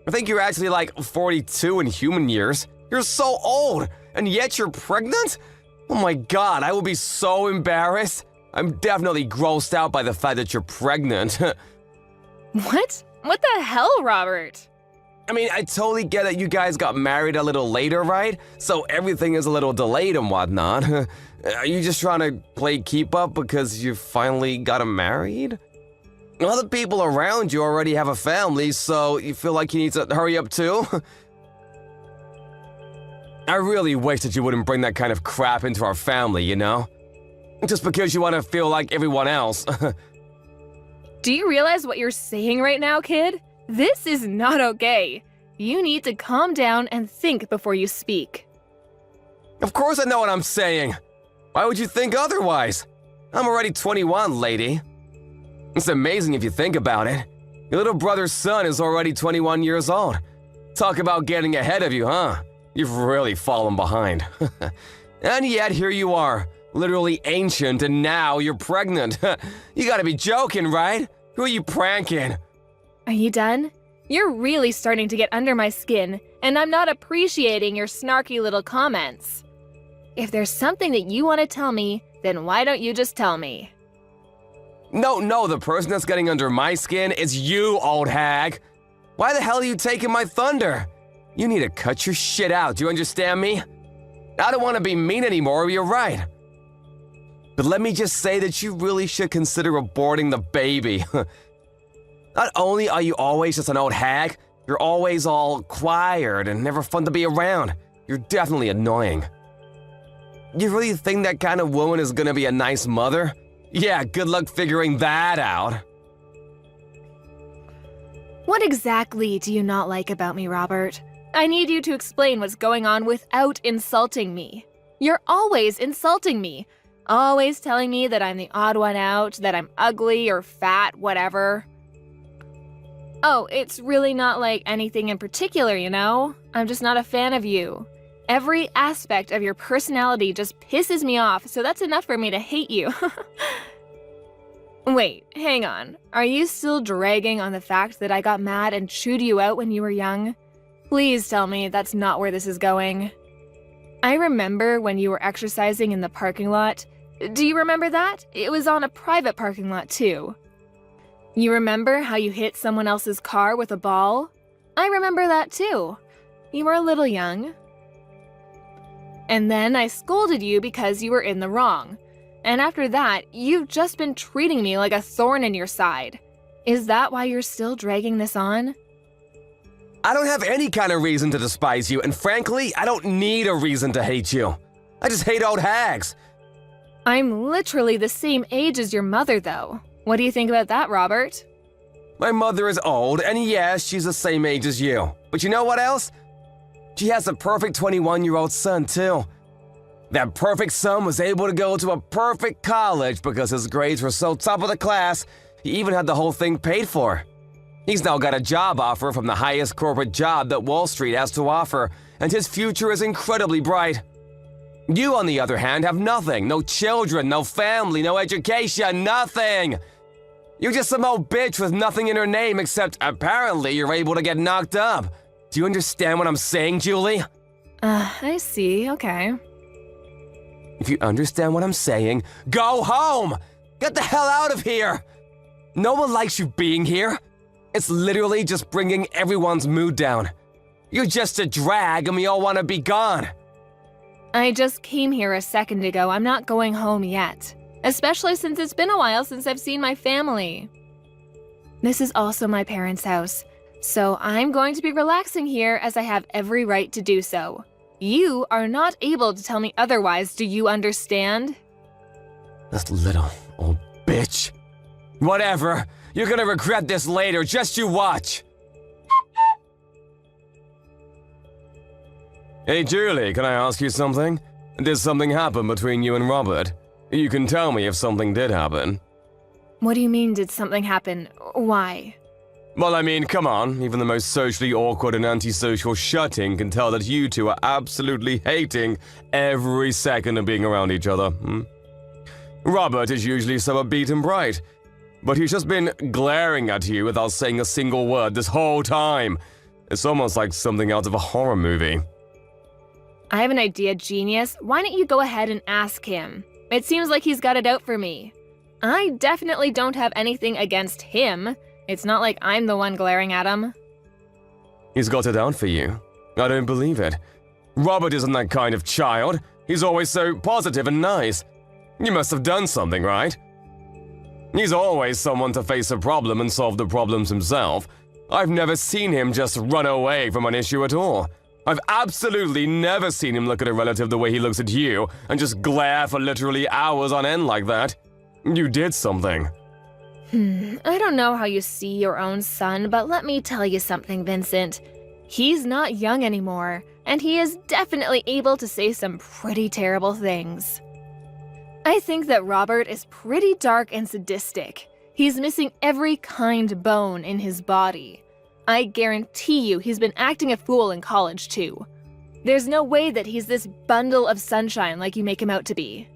I think you're actually like 42 in human years. You're so old, and yet you're pregnant? Oh my god, I will be so embarrassed. I'm definitely grossed out by the fact that you're pregnant. What? What the hell, Robert? I mean, I totally get that you guys got married a little later, right? So everything is a little delayed and whatnot. Are you just trying to play keep up because you finally got married? Other people around you already have a family, so you feel like you need to hurry up too? I really wish that you wouldn't bring that kind of crap into our family, you know? Just because you want to feel like everyone else. Do you realize what you're saying right now, kid? This is not okay. You need to calm down and think before you speak. Of course I know what I'm saying. Why would you think otherwise? I'm already 21, lady. It's amazing if you think about it. Your little brother's son is already 21 years old. Talk about getting ahead of you, huh? You've really fallen behind. And yet here you are, literally ancient, and now you're pregnant. You gotta be joking, right? Who are you pranking? Are you done? You're really starting to get under my skin, and I'm not appreciating your snarky little comments. If there's something that you want to tell me, then why don't you just tell me? No, the person that's getting under my skin is you, old hag. Why the hell are you taking my thunder? You need to cut your shit out, do you understand me? I don't want to be mean anymore, you're right. But let me just say that you really should consider aborting the baby. Not only are you always just an old hag, you're always all quiet and never fun to be around. You're definitely annoying. You really think that kind of woman is gonna be a nice mother? Yeah, good luck figuring that out. What exactly do you not like about me, Robert? I need you to explain what's going on without insulting me. You're always insulting me. Always telling me that I'm the odd one out, that I'm ugly or fat, whatever. Oh, it's really not like anything in particular, you know? I'm just not a fan of you. Every aspect of your personality just pisses me off, so that's enough for me to hate you. Wait, hang on. Are you still dragging on the fact that I got mad and chewed you out when you were young? Please tell me that's not where this is going. I remember when you were exercising in the parking lot. Do you remember that? It was on a private parking lot, too. You remember how you hit someone else's car with a ball? I remember that, too. You were a little young. And then I scolded you because you were in the wrong. And after that, you've just been treating me like a thorn in your side. Is that why you're still dragging this on? I don't have any kind of reason to despise you, and frankly, I don't need a reason to hate you. I just hate old hags. I'm literally the same age as your mother, though. What do you think about that, Robert? My mother is old, and yes, she's the same age as you. But you know what else? She has a perfect 21-year-old son, too. That perfect son was able to go to a perfect college because his grades were so top of the class, he even had the whole thing paid for. He's now got a job offer from the highest corporate job that Wall Street has to offer, and his future is incredibly bright. You, on the other hand, have nothing. No children, no family, no education, nothing. You're just some old bitch with nothing in her name except apparently you're able to get knocked up. Do you understand what I'm saying, Julie? I see, okay. If you understand what I'm saying, go home! Get the hell out of here! No one likes you being here. It's literally just bringing everyone's mood down. You're just a drag and we all want to be gone. I just came here a second ago. I'm not going home yet. Especially since it's been a while since I've seen my family. This is also my parents' house, so I'm going to be relaxing here as I have every right to do so. You are not able to tell me otherwise, do you understand? This little old bitch. Whatever. You're gonna regret this later, just you watch. Hey Julie, can I ask you something? Did something happen between you and Robert? You can tell me if something did happen. What do you mean, did something happen? Why? Well, I mean, come on. Even the most socially awkward and antisocial shutting can tell that you two are absolutely hating every second of being around each other. Robert is usually so upbeat and bright. but he's just been glaring at you without saying a single word this whole time. It's almost like something out of a horror movie. I have an idea, genius. Why don't you go ahead and ask him? It seems like he's got it out for me. I definitely don't have anything against him. It's not like I'm the one glaring at him. He's got it out for you. I don't believe it. Robert isn't that kind of child. He's always so positive and nice. You must have done something, right? He's always someone to face a problem and solve the problems himself. I've never seen him just run away from an issue at all. I've absolutely never seen him look at a relative the way he looks at you and just glare for literally hours on end like that. You did something. I don't know how you see your own son, but let me tell you something, Vincent. He's not young anymore, and he is definitely able to say some pretty terrible things. I think that Robert is pretty dark and sadistic. He's missing every kind bone in his body. I guarantee you he's been acting a fool in college too. There's no way that he's this bundle of sunshine like you make him out to be.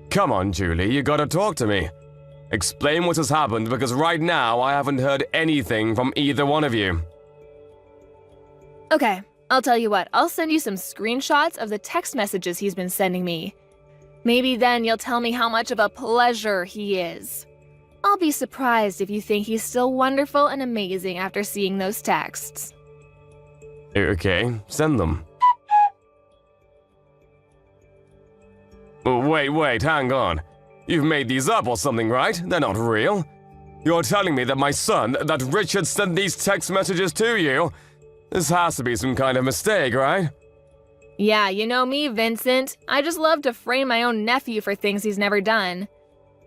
Come on, Julie, you gotta talk to me. Explain what has happened, because right now I haven't heard anything from either one of you. Okay, I'll tell you what, I'll send you some screenshots of the text messages he's been sending me. Maybe then you'll tell me how much of a pleasure he is. I'll be surprised if you think he's still wonderful and amazing after seeing those texts. Okay, send them. Wait, hang on. You've made these up or something, right? They're not real. You're telling me that my son, that Richard sent these text messages to you? This has to be some kind of mistake, right? Yeah, you know me, Vincent. I just love to frame my own nephew for things he's never done.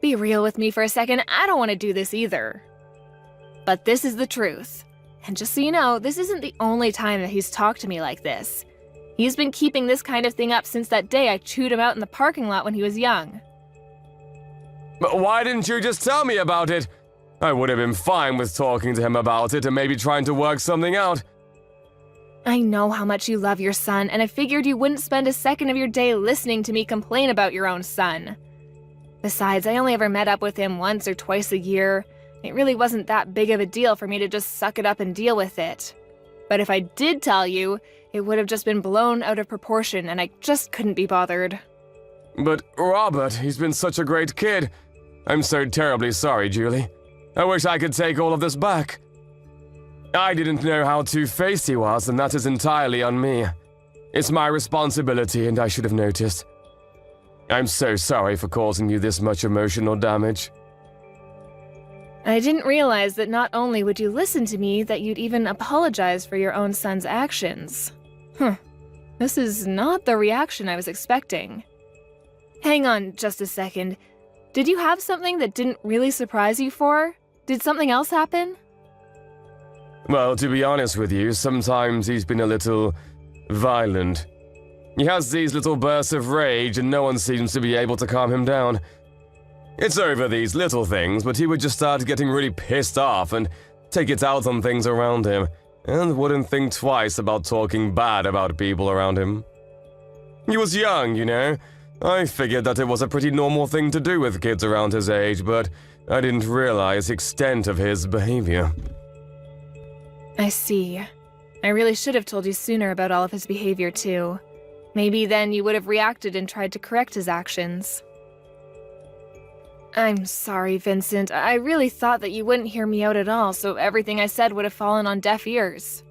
Be real with me for a second, I don't want to do this either. But this is the truth. And just so you know, this isn't the only time that he's talked to me like this. He's been keeping this kind of thing up since that day I chewed him out in the parking lot when he was young. But why didn't you just tell me about it? I would have been fine with talking to him about it and maybe trying to work something out. I know how much you love your son, and I figured you wouldn't spend a second of your day listening to me complain about your own son. Besides, I only ever met up with him once or twice a year. It really wasn't that big of a deal for me to just suck it up and deal with it. But if I did tell you, it would have just been blown out of proportion, and I just couldn't be bothered. But Robert, he's been such a great kid. I'm so terribly sorry, Julie. I wish I could take all of this back. I didn't know how two-faced he was, and that is entirely on me. It's my responsibility, and I should have noticed. I'm so sorry for causing you this much emotional damage. I didn't realize that not only would you listen to me, that you'd even apologize for your own son's actions. This is not the reaction I was expecting. Hang on just a second. Did you have something that didn't really surprise you for? Did something else happen? Well, to be honest with you, sometimes he's been a little violent. He has these little bursts of rage and no one seems to be able to calm him down. It's over these little things, but he would just start getting really pissed off and take it out on things around him, and wouldn't think twice about talking bad about people around him. He was young, you know. I figured that it was a pretty normal thing to do with kids around his age, but I didn't realize the extent of his behavior. I see. I really should have told you sooner about all of his behavior, too. Maybe then you would have reacted and tried to correct his actions. I'm sorry, Vincent. I really thought that you wouldn't hear me out at all, so everything I said would have fallen on deaf ears.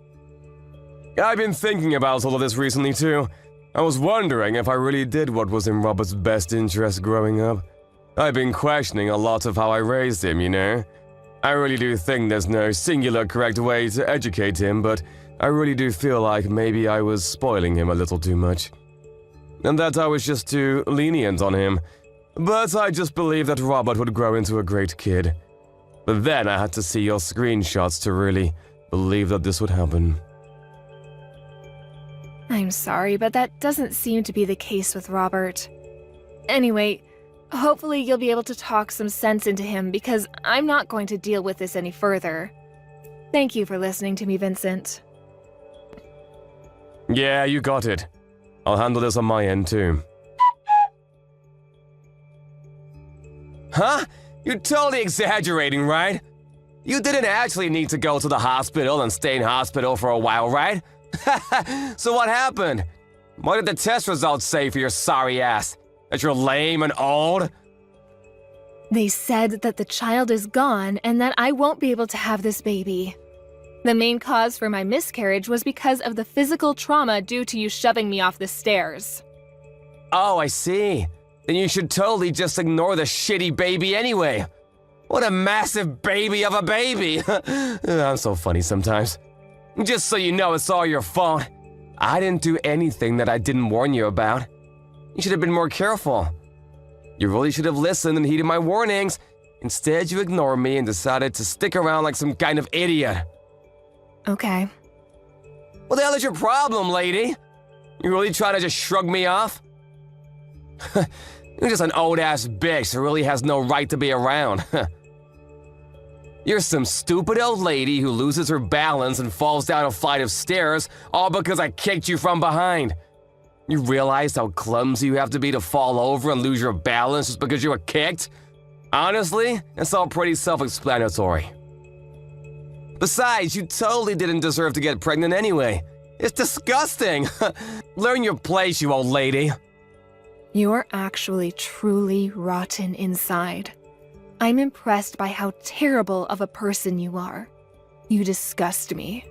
I've been thinking about all of this recently, too. I was wondering if I really did what was in Robert's best interest growing up. I've been questioning a lot of how I raised him, you know? I really do think there's no singular correct way to educate him, but I really do feel like maybe I was spoiling him a little too much. And that I was just too lenient on him. But I just believed that Robert would grow into a great kid. But then I had to see your screenshots to really believe that this would happen. I'm sorry, but that doesn't seem to be the case with Robert. Anyway, hopefully you'll be able to talk some sense into him because I'm not going to deal with this any further. Thank you for listening to me, Vincent. Yeah, you got it. I'll handle this on my end too. Huh? You're totally exaggerating, right? You didn't actually need to go to the hospital and stay in hospital for a while, right? So what happened? What did the test results say for your sorry ass? That you're lame and old? They said that the child is gone and that I won't be able to have this baby. The main cause for my miscarriage was because of the physical trauma due to you shoving me off the stairs. Oh, I see. Then you should totally just ignore the shitty baby anyway. What a massive baby of a baby. I'm so funny sometimes. Just so you know, it's all your fault. I didn't do anything that I didn't warn you about. You should have been more careful. You really should have listened and heeded my warnings. Instead, you ignored me and decided to stick around like some kind of idiot. Okay. What the hell is your problem, lady? You really trying to just shrug me off? You're just an old-ass bitch who really has no right to be around. You're some stupid old lady who loses her balance and falls down a flight of stairs all because I kicked you from behind. You realize how clumsy you have to be to fall over and lose your balance just because you were kicked? Honestly, it's all pretty self-explanatory. Besides, you totally didn't deserve to get pregnant anyway. It's disgusting. Learn your place, you old lady. You're actually truly rotten inside. I'm impressed by how terrible of a person you are. You disgust me.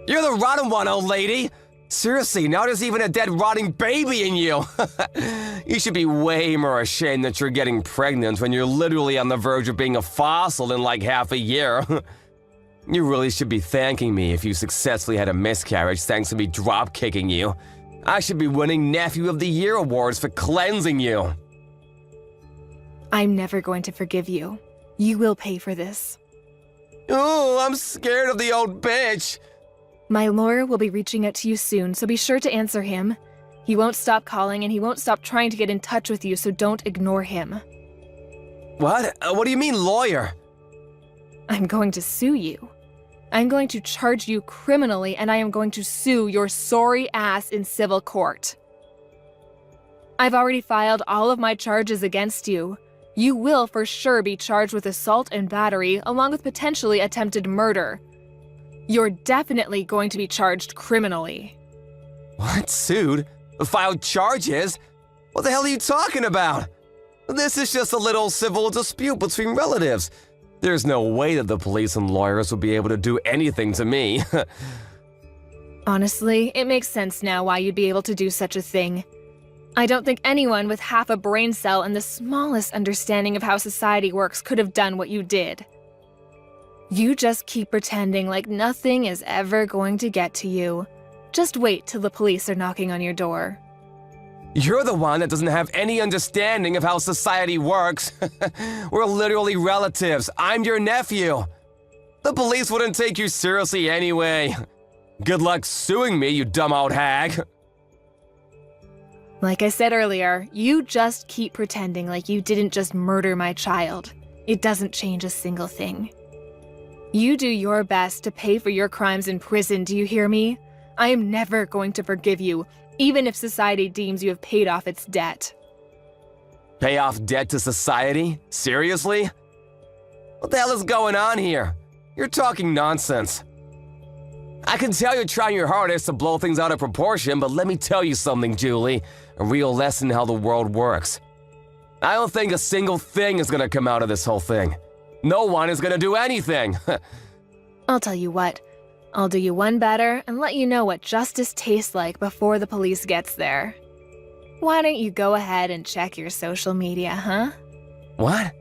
You're the rotten one, old lady. Seriously, now there's even a dead rotting baby in you. You should be way more ashamed that you're getting pregnant when you're literally on the verge of being a fossil in like half a year. You really should be thanking me if you successfully had a miscarriage thanks to me drop-kicking you. I should be winning Nephew of the Year awards for cleansing you. I'm never going to forgive you. You will pay for this. Ooh, I'm scared of the old bitch. My lawyer will be reaching out to you soon, so be sure to answer him. He won't stop calling and he won't stop trying to get in touch with you, so don't ignore him. What? What do you mean, lawyer? I'm going to sue you. I'm going to charge you criminally and I am going to sue your sorry ass in civil court. I've already filed all of my charges against you. You will for sure be charged with assault and battery, along with potentially attempted murder. You're definitely going to be charged criminally. What? Sued? Filed charges? What the hell are you talking about? This is just a little civil dispute between relatives. There's no way that the police and lawyers will be able to do anything to me. Honestly, it makes sense now why you'd be able to do such a thing. I don't think anyone with half a brain cell and the smallest understanding of how society works could have done what you did. You just keep pretending like nothing is ever going to get to you. Just wait till the police are knocking on your door. You're the one that doesn't have any understanding of how society works. We're literally relatives. I'm your nephew. The police wouldn't take you seriously anyway. Good luck suing me, you dumb old hag. Like I said earlier, you just keep pretending like you didn't just murder my child. It doesn't change a single thing. You do your best to pay for your crimes in prison, do you hear me? I am never going to forgive you, even if society deems you have paid off its debt. Pay off debt to society? Seriously? What the hell is going on here? You're talking nonsense. I can tell you're trying your hardest to blow things out of proportion, but let me tell you something, Julie. A real lesson in how the world works. I don't think a single thing is gonna come out of this whole thing. No one is gonna do anything. I'll tell you what. I'll do you one better and let you know what justice tastes like before the police gets there. Why don't you go ahead and check your social media, huh? What?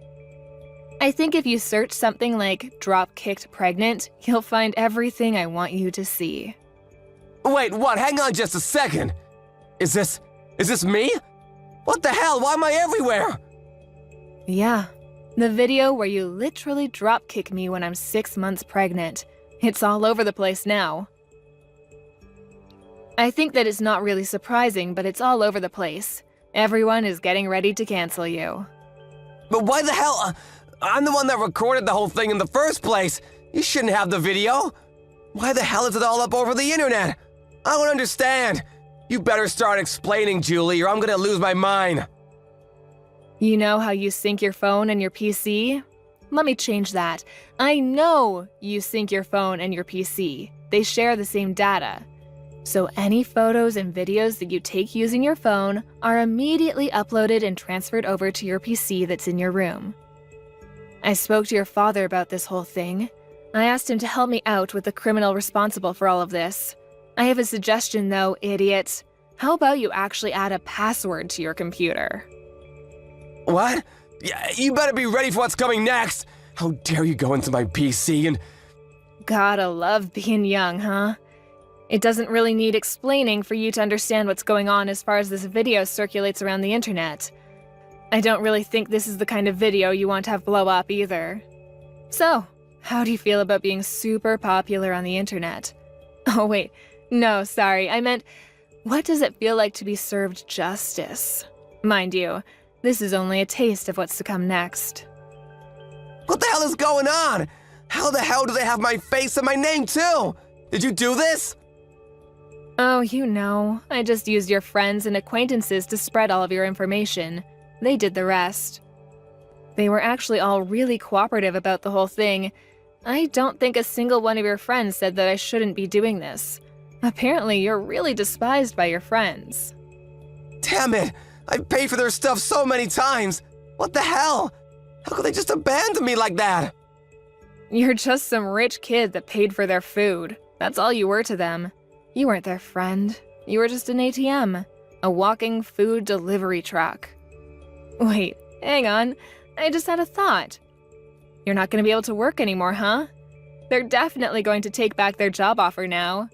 I think if you search something like drop-kicked pregnant, you'll find everything I want you to see. Wait, what? Hang on just a second. Is this me? What the hell? Why am I everywhere? Yeah, the video where you literally drop-kick me when I'm 6 months pregnant. It's all over the place now. I think that it's not really surprising, but it's all over the place. Everyone is getting ready to cancel you. But why the hell? I'm the one that recorded the whole thing in the first place. You shouldn't have the video. Why the hell is it all up over the internet? I don't understand. You better start explaining, Julie, or I'm gonna lose my mind. You know how you sync your phone and your PC? Let me change that. I know you sync your phone and your PC. They share the same data. So any photos and videos that you take using your phone are immediately uploaded and transferred over to your PC that's in your room. I spoke to your father about this whole thing. I asked him to help me out with the criminal responsible for all of this. I have a suggestion though, idiot. How about you actually add a password to your computer? What? Yeah, you better be ready for what's coming next. How dare you go into my PC and... Gotta love being young, huh? It doesn't really need explaining for you to understand what's going on as far as this video circulates around the internet. I don't really think this is the kind of video you want to have blow up either. So, how do you feel about being super popular on the internet? Oh wait, no, sorry, I meant, what does it feel like to be served justice? Mind you, this is only a taste of what's to come next. What the hell is going on? How the hell do they have my face and my name too? Did you do this? Oh, you know, I just used your friends and acquaintances to spread all of your information. They did the rest. They were actually all really cooperative about the whole thing. I don't think a single one of your friends said that I shouldn't be doing this. Apparently, you're really despised by your friends. Damn it! I've paid for their stuff so many times! What the hell? How could they just abandon me like that? You're just some rich kid that paid for their food. That's all you were to them. You weren't their friend. You were just an ATM. A walking food delivery truck. Wait, hang on. I just had a thought. You're not going to be able to work anymore, huh? They're definitely going to take back their job offer now.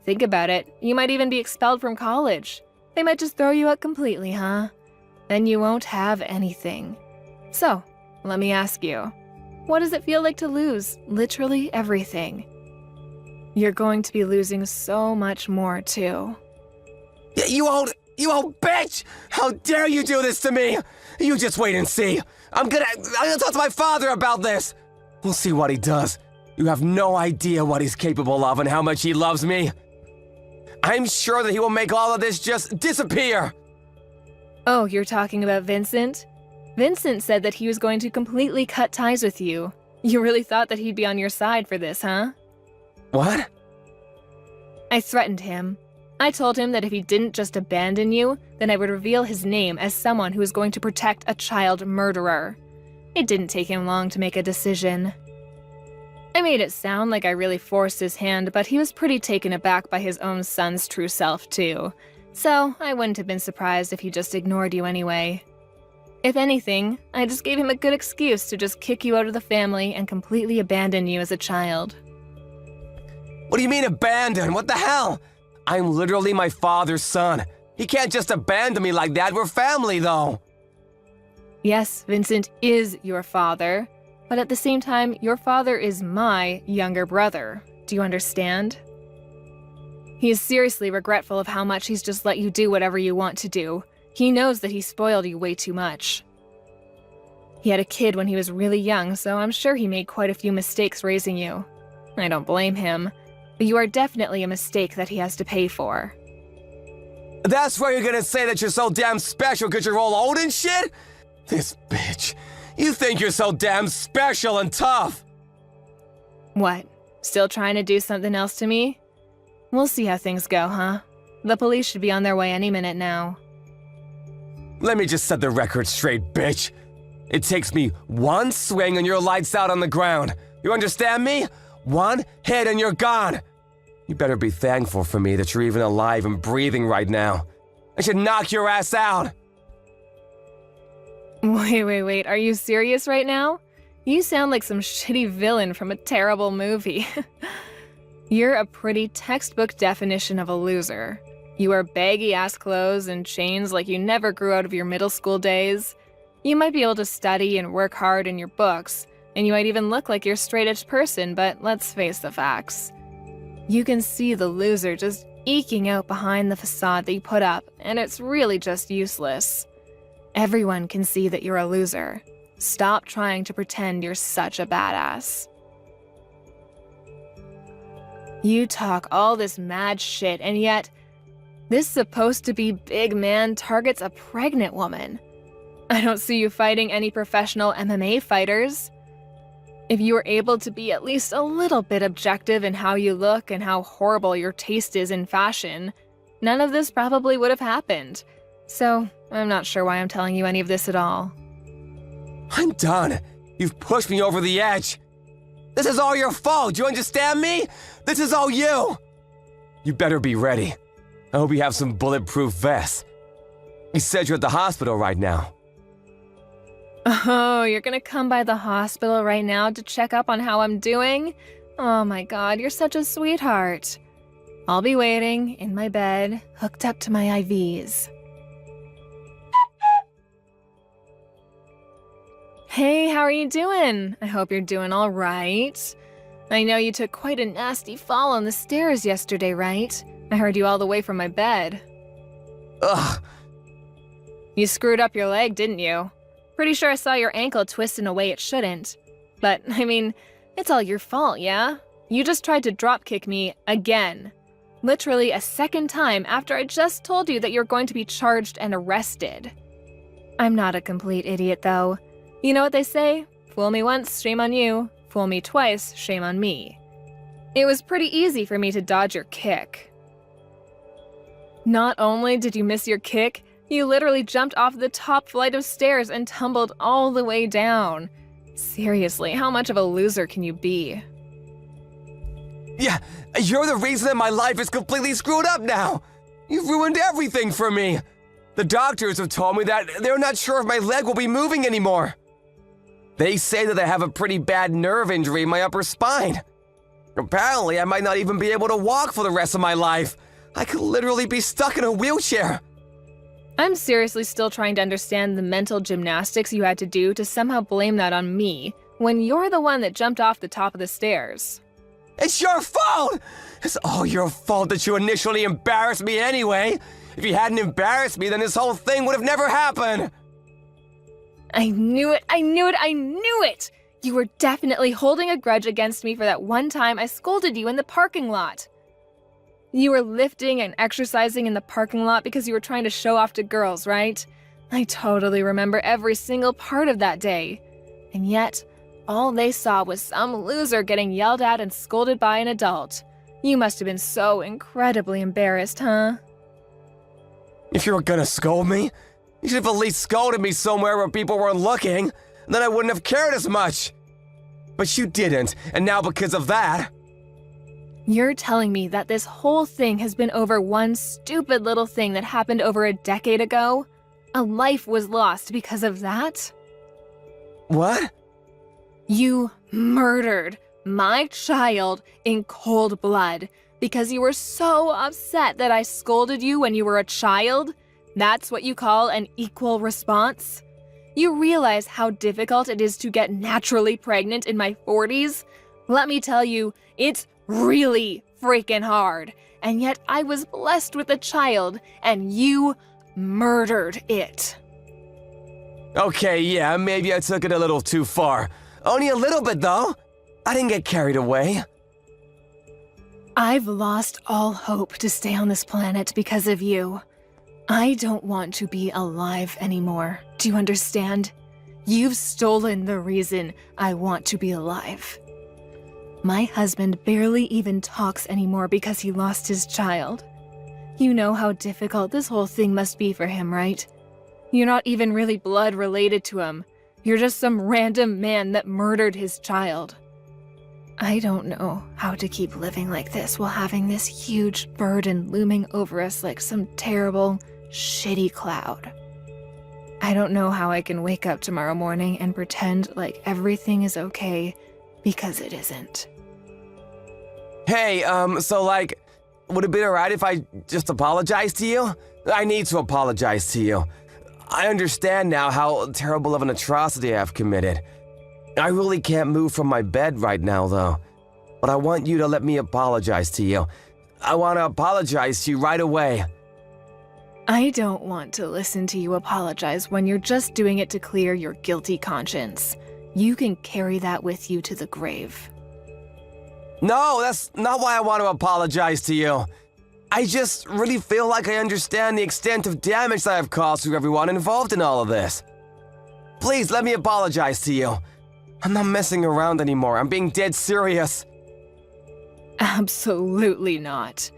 Think about it. You might even be expelled from college. They might just throw you out completely, huh? Then you won't have anything. So, let me ask you. What does it feel like to lose literally everything? You're going to be losing so much more, too. You old bitch! How dare you do this to me? You just wait and see. I'm gonna talk to my father about this. We'll see what he does. You have no idea what he's capable of and how much he loves me. I'm sure that he will make all of this just disappear. Oh, you're talking about Vincent? Vincent said that he was going to completely cut ties with you. You really thought that he'd be on your side for this, huh? What? I threatened him. I told him that if he didn't just abandon you, then I would reveal his name as someone who was going to protect a child murderer. It didn't take him long to make a decision. I made it sound like I really forced his hand, but he was pretty taken aback by his own son's true self, too. So I wouldn't have been surprised if he just ignored you anyway. If anything, I just gave him a good excuse to just kick you out of the family and completely abandon you as a child. What do you mean abandon? What the hell? I'm literally my father's son. He can't just abandon me like that. We're family, though. Yes, Vincent is your father, but at the same time, your father is my younger brother. Do you understand? He is seriously regretful of how much he's just let you do whatever you want to do. He knows that he spoiled you way too much. He had a kid when he was really young, so I'm sure he made quite a few mistakes raising you. I don't blame him, but you are definitely a mistake that he has to pay for. That's why you're gonna say that you're so damn special because you're all old and shit? This bitch. You think you're so damn special and tough. What? Still trying to do something else to me? We'll see how things go, huh? The police should be on their way any minute now. Let me just set the record straight, bitch. It takes me one swing and you're lights out on the ground. You understand me? One hit and you're gone. You better be thankful for me that you're even alive and breathing right now. I should knock your ass out. Wait, are you serious right now? You sound like some shitty villain from a terrible movie. You're a pretty textbook definition of a loser. You wear baggy-ass clothes and chains like you never grew out of your middle school days. You might be able to study and work hard in your books, and you might even look like you're a straight-edge person, but let's face the facts. You can see the loser just eking out behind the facade that you put up, and it's really just useless. Everyone can see that you're a loser. Stop trying to pretend you're such a badass. You talk all this mad shit, and yet, this supposed to be big man targets a pregnant woman. I don't see you fighting any professional MMA fighters. If you were able to be at least a little bit objective in how you look and how horrible your taste is in fashion, none of this probably would have happened. So, I'm not sure why I'm telling you any of this at all. I'm done. You've pushed me over the edge. This is all your fault, do you understand me? This is all you. You better be ready. I hope you have some bulletproof vests. You said you're at the hospital right now. Oh, you're gonna come by the hospital right now to check up on how I'm doing? Oh my god, you're such a sweetheart. I'll be waiting in my bed, hooked up to my IVs. Hey, how are you doing? I hope you're doing all right. I know you took quite a nasty fall on the stairs yesterday, right? I heard you all the way from my bed. Ugh. You screwed up your leg, didn't you? Pretty sure I saw your ankle twist in a way it shouldn't. But, I mean, it's all your fault, yeah? You just tried to dropkick me again. Literally a second time after I just told you that you're going to be charged and arrested. I'm not a complete idiot, though. You know what they say? Fool me once, shame on you. Fool me twice, shame on me. It was pretty easy for me to dodge your kick. Not only did you miss your kick, you literally jumped off the top flight of stairs and tumbled all the way down. Seriously, how much of a loser can you be? Yeah, you're the reason that my life is completely screwed up now. You've ruined everything for me. The doctors have told me that they're not sure if my leg will be moving anymore. They say that I have a pretty bad nerve injury in my upper spine. Apparently, I might not even be able to walk for the rest of my life. I could literally be stuck in a wheelchair. I'm seriously still trying to understand the mental gymnastics you had to do to somehow blame that on me, when you're the one that jumped off the top of the stairs. It's your fault! It's all your fault that you initially embarrassed me anyway. If you hadn't embarrassed me, then this whole thing would have never happened. I knew it! I knew it! I knew it! You were definitely holding a grudge against me for that one time I scolded you in the parking lot. You were lifting and exercising in the parking lot because you were trying to show off to girls, right? I totally remember every single part of that day. And yet, all they saw was some loser getting yelled at and scolded by an adult. You must have been so incredibly embarrassed, huh? If you were gonna scold me, you should have at least scolded me somewhere where people weren't looking. Then I wouldn't have cared as much. But you didn't, and now because of that... You're telling me that this whole thing has been over one stupid little thing that happened over a decade ago? A life was lost because of that? What? You murdered my child in cold blood because you were so upset that I scolded you when you were a child? That's what you call an equal response? You realize how difficult it is to get naturally pregnant in my 40s? Let me tell you, it's really freaking hard. And yet I was blessed with a child, and you murdered it. Okay, yeah, maybe I took it a little too far. Only a little bit, though. I didn't get carried away. I've lost all hope to stay on this planet because of you. I don't want to be alive anymore. Do you understand? You've stolen the reason I want to be alive. My husband barely even talks anymore because he lost his child. You know how difficult this whole thing must be for him, right? You're not even really blood related to him. You're just some random man that murdered his child. I don't know how to keep living like this while having this huge burden looming over us like some terrible, shitty cloud. I don't know how I can wake up tomorrow morning and pretend like everything is okay, because it isn't. Hey, would it be alright if I just apologize to you? I need to apologize to you. I understand now how terrible of an atrocity I've committed. I really can't move from my bed right now, though. But I want you to let me apologize to you. I want to apologize to you right away. I don't want to listen to you apologize when you're just doing it to clear your guilty conscience. You can carry that with you to the grave. No, that's not why I want to apologize to you. I just really feel like I understand the extent of damage that I've caused to everyone involved in all of this. Please, let me apologize to you. I'm not messing around anymore. I'm being dead serious. Absolutely not.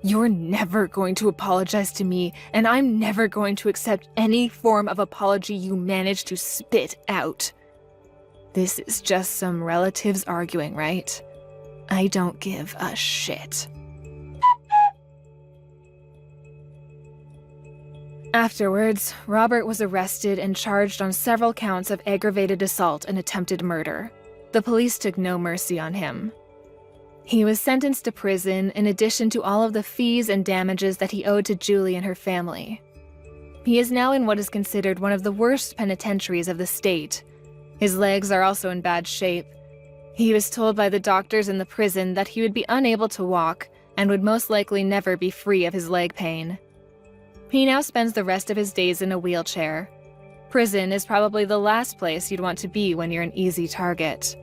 You're never going to apologize to me, and I'm never going to accept any form of apology you manage to spit out. This is just some relatives arguing, right? I don't give a shit. Afterwards, Robert was arrested and charged on several counts of aggravated assault and attempted murder. The police took no mercy on him. He was sentenced to prison in addition to all of the fees and damages that he owed to Julie and her family. He is now in what is considered one of the worst penitentiaries of the state. His legs are also in bad shape. He was told by the doctors in the prison that he would be unable to walk and would most likely never be free of his leg pain. He now spends the rest of his days in a wheelchair. Prison is probably the last place you'd want to be when you're an easy target.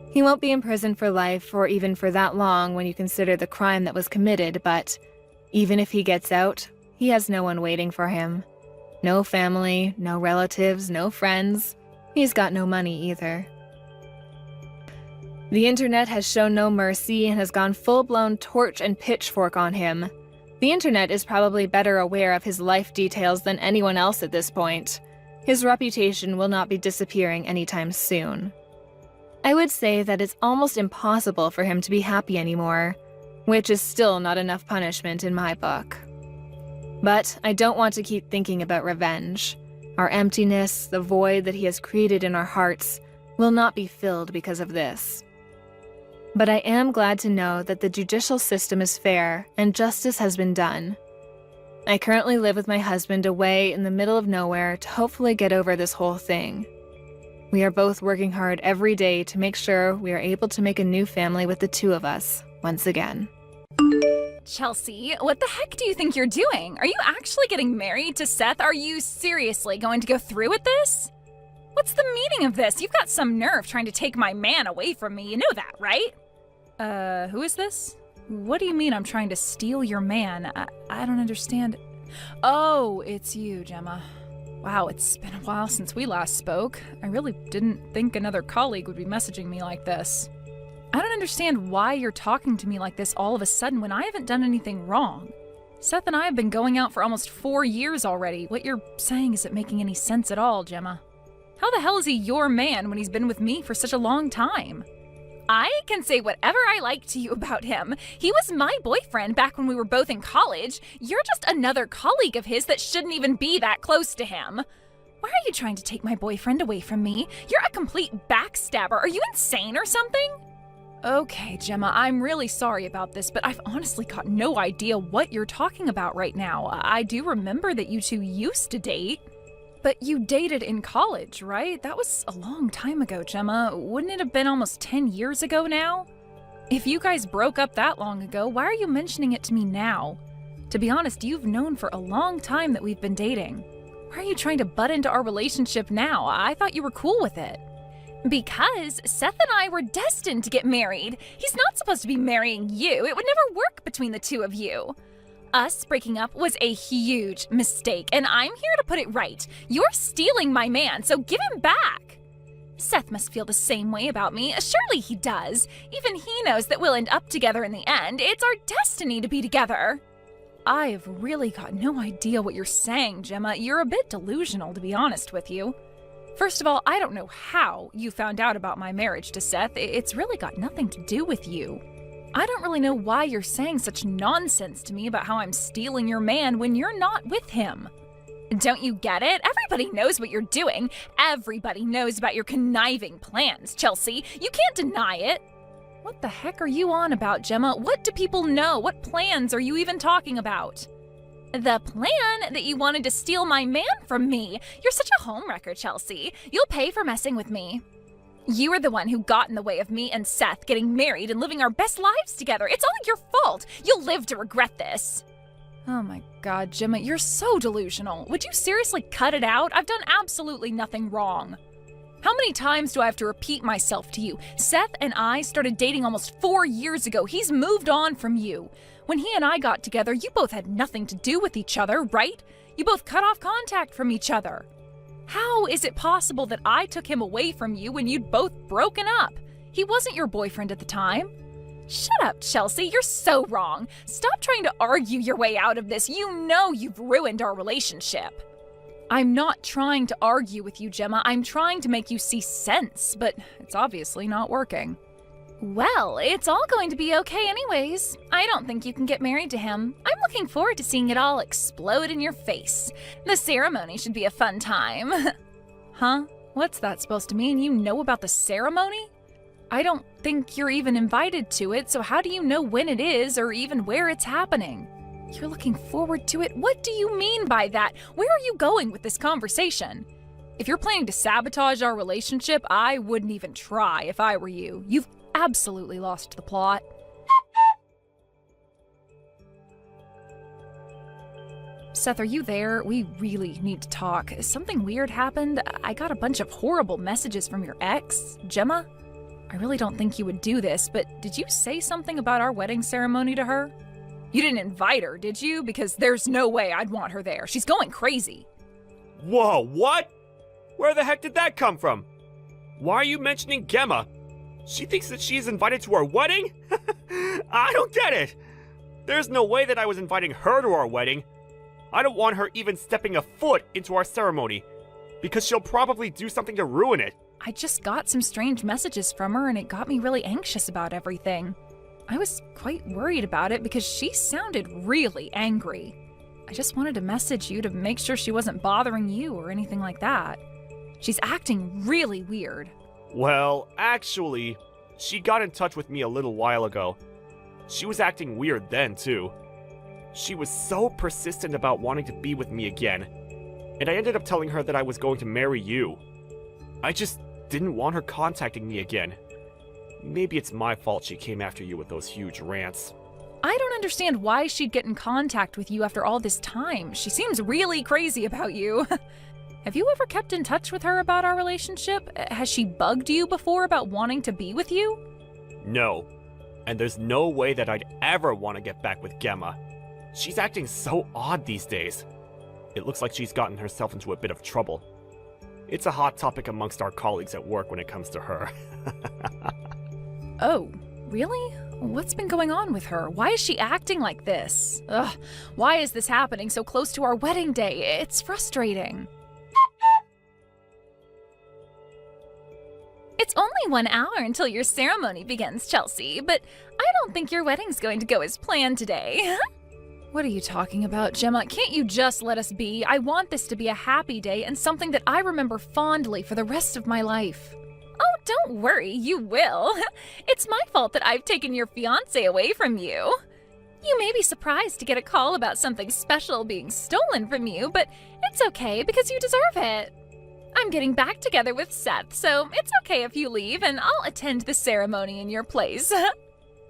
He won't be in prison for life or even for that long when you consider the crime that was committed, but even if he gets out, he has no one waiting for him. No family, no relatives, no friends. He's got no money either. The internet has shown no mercy and has gone full-blown torch and pitchfork on him. The internet is probably better aware of his life details than anyone else at this point. His reputation will not be disappearing anytime soon. I would say that it's almost impossible for him to be happy anymore, which is still not enough punishment in my book. But I don't want to keep thinking about revenge. Our emptiness, the void that he has created in our hearts, will not be filled because of this. But I am glad to know that the judicial system is fair and justice has been done. I currently live with my husband away in the middle of nowhere to hopefully get over this whole thing. We are both working hard every day to make sure we are able to make a new family with the two of us, once again. Chelsea, what the heck do you think you're doing? Are you actually getting married to Seth? Are you seriously going to go through with this? What's the meaning of this? You've got some nerve trying to take my man away from me. You know that, right? Who is this? What do you mean I'm trying to steal your man? I don't understand. Oh, it's you, Gemma. Wow, it's been a while since we last spoke. I really didn't think another colleague would be messaging me like this. I don't understand why you're talking to me like this all of a sudden when I haven't done anything wrong. Seth and I have been going out for almost 4 years already. What you're saying isn't making any sense at all, Gemma. How the hell is he your man when he's been with me for such a long time? I can say whatever I like to you about him. He was my boyfriend back when we were both in college. You're just another colleague of his that shouldn't even be that close to him. Why are you trying to take my boyfriend away from me? You're a complete backstabber. Are you insane or something? Okay, Gemma, I'm really sorry about this, but I've honestly got no idea what you're talking about right now. I do remember that you two used to date. But you dated in college, right? That was a long time ago, Gemma. Wouldn't it have been almost 10 years ago now? If you guys broke up that long ago, why are you mentioning it to me now? To be honest, you've known for a long time that we've been dating. Why are you trying to butt into our relationship now? I thought you were cool with it. Because Seth and I were destined to get married. He's not supposed to be marrying you. It would never work between the two of you. Us breaking up was a huge mistake, and I'm here to put it right. You're stealing my man, so give him back. Seth must feel the same way about me. Surely he does. Even he knows that we'll end up together in the end. It's our destiny to be together. I've really got no idea what you're saying, Gemma. You're a bit delusional, to be honest with you. First of all, I don't know how you found out about my marriage to Seth. It's really got nothing to do with you. I don't really know why you're saying such nonsense to me about how I'm stealing your man when you're not with him. Don't you get it? Everybody knows what you're doing. Everybody knows about your conniving plans, Chelsea. You can't deny it. What the heck are you on about, Gemma? What do people know? What plans are you even talking about? The plan that you wanted to steal my man from me. You're such a homewrecker, Chelsea. You'll pay for messing with me. You were the one who got in the way of me and Seth getting married and living our best lives together. It's all your fault. You'll live to regret this. Oh my God, Gemma, you're so delusional. Would you seriously cut it out? I've done absolutely nothing wrong. How many times do I have to repeat myself to you? Seth and I started dating almost 4 years ago. He's moved on from you. When he and I got together, you both had nothing to do with each other, right? You both cut off contact from each other. How is it possible that I took him away from you when you'd both broken up? He wasn't your boyfriend at the time. Shut up, Chelsea. You're so wrong. Stop trying to argue your way out of this. You know you've ruined our relationship. I'm not trying to argue with you, Gemma. I'm trying to make you see sense, but it's obviously not working. Well, it's all going to be okay anyways. I don't think you can get married to him. I'm looking forward to seeing it all explode in your face. The ceremony should be a fun time. Huh? What's that supposed to mean? You know about the ceremony? I don't think you're even invited to it, so how do you know when it is or even where it's happening? You're looking forward to it? What do you mean by that? Where are you going with this conversation? If you're planning to sabotage our relationship, I wouldn't even try if I were you. You've absolutely lost the plot. Seth, are you there? We really need to talk. Something weird happened. I got a bunch of horrible messages from your ex, Gemma. I really don't think you would do this, but did you say something about our wedding ceremony to her? You didn't invite her, did you? Because there's no way I'd want her there. She's going crazy. Whoa, what? Where the heck did that come from? Why are you mentioning Gemma? She thinks that she's invited to our wedding? I don't get it. There's no way that I was inviting her to our wedding. I don't want her even stepping a foot into our ceremony, because she'll probably do something to ruin it. I just got some strange messages from her and it got me really anxious about everything. I was quite worried about it because she sounded really angry. I just wanted to message you to make sure she wasn't bothering you or anything like that. She's acting really weird. Well, actually, she got in touch with me a little while ago. She was acting weird then, too. She was so persistent about wanting to be with me again, and I ended up telling her that I was going to marry you. I just didn't want her contacting me again. Maybe it's my fault she came after you with those huge rants. I don't understand why she'd get in contact with you after all this time. She seems really crazy about you. Have you ever kept in touch with her about our relationship? Has she bugged you before about wanting to be with you? No, and there's no way that I'd ever want to get back with Gemma. She's acting so odd these days. It looks like she's gotten herself into a bit of trouble. It's a hot topic amongst our colleagues at work when it comes to her. Oh, really? What's been going on with her? Why is she acting like this? Ugh, why is this happening so close to our wedding day? It's frustrating. It's only 1 hour until your ceremony begins, Chelsea, but I don't think your wedding's going to go as planned today. What are you talking about, Gemma? Can't you just let us be? I want this to be a happy day and something that I remember fondly for the rest of my life. Oh, don't worry, you will. It's my fault that I've taken your fiancé away from you. You may be surprised to get a call about something special being stolen from you, but it's okay because you deserve it. I'm getting back together with Seth, so it's okay if you leave and I'll attend the ceremony in your place.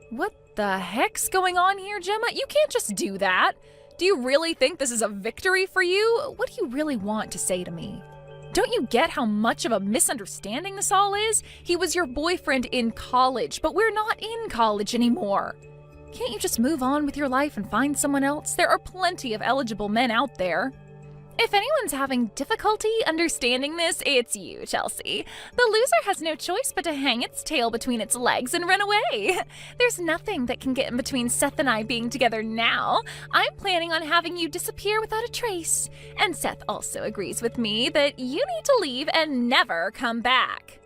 What the heck's going on here, Gemma? You can't just do that. Do you really think this is a victory for you? What do you really want to say to me? Don't you get how much of a misunderstanding this all is? He was your boyfriend in college, but we're not in college anymore. Can't you just move on with your life and find someone else? There are plenty of eligible men out there. If anyone's having difficulty understanding this, it's you, Chelsea. The loser has no choice but to hang its tail between its legs and run away. There's nothing that can get in between Seth and I being together now. I'm planning on having you disappear without a trace. And Seth also agrees with me that you need to leave and never come back.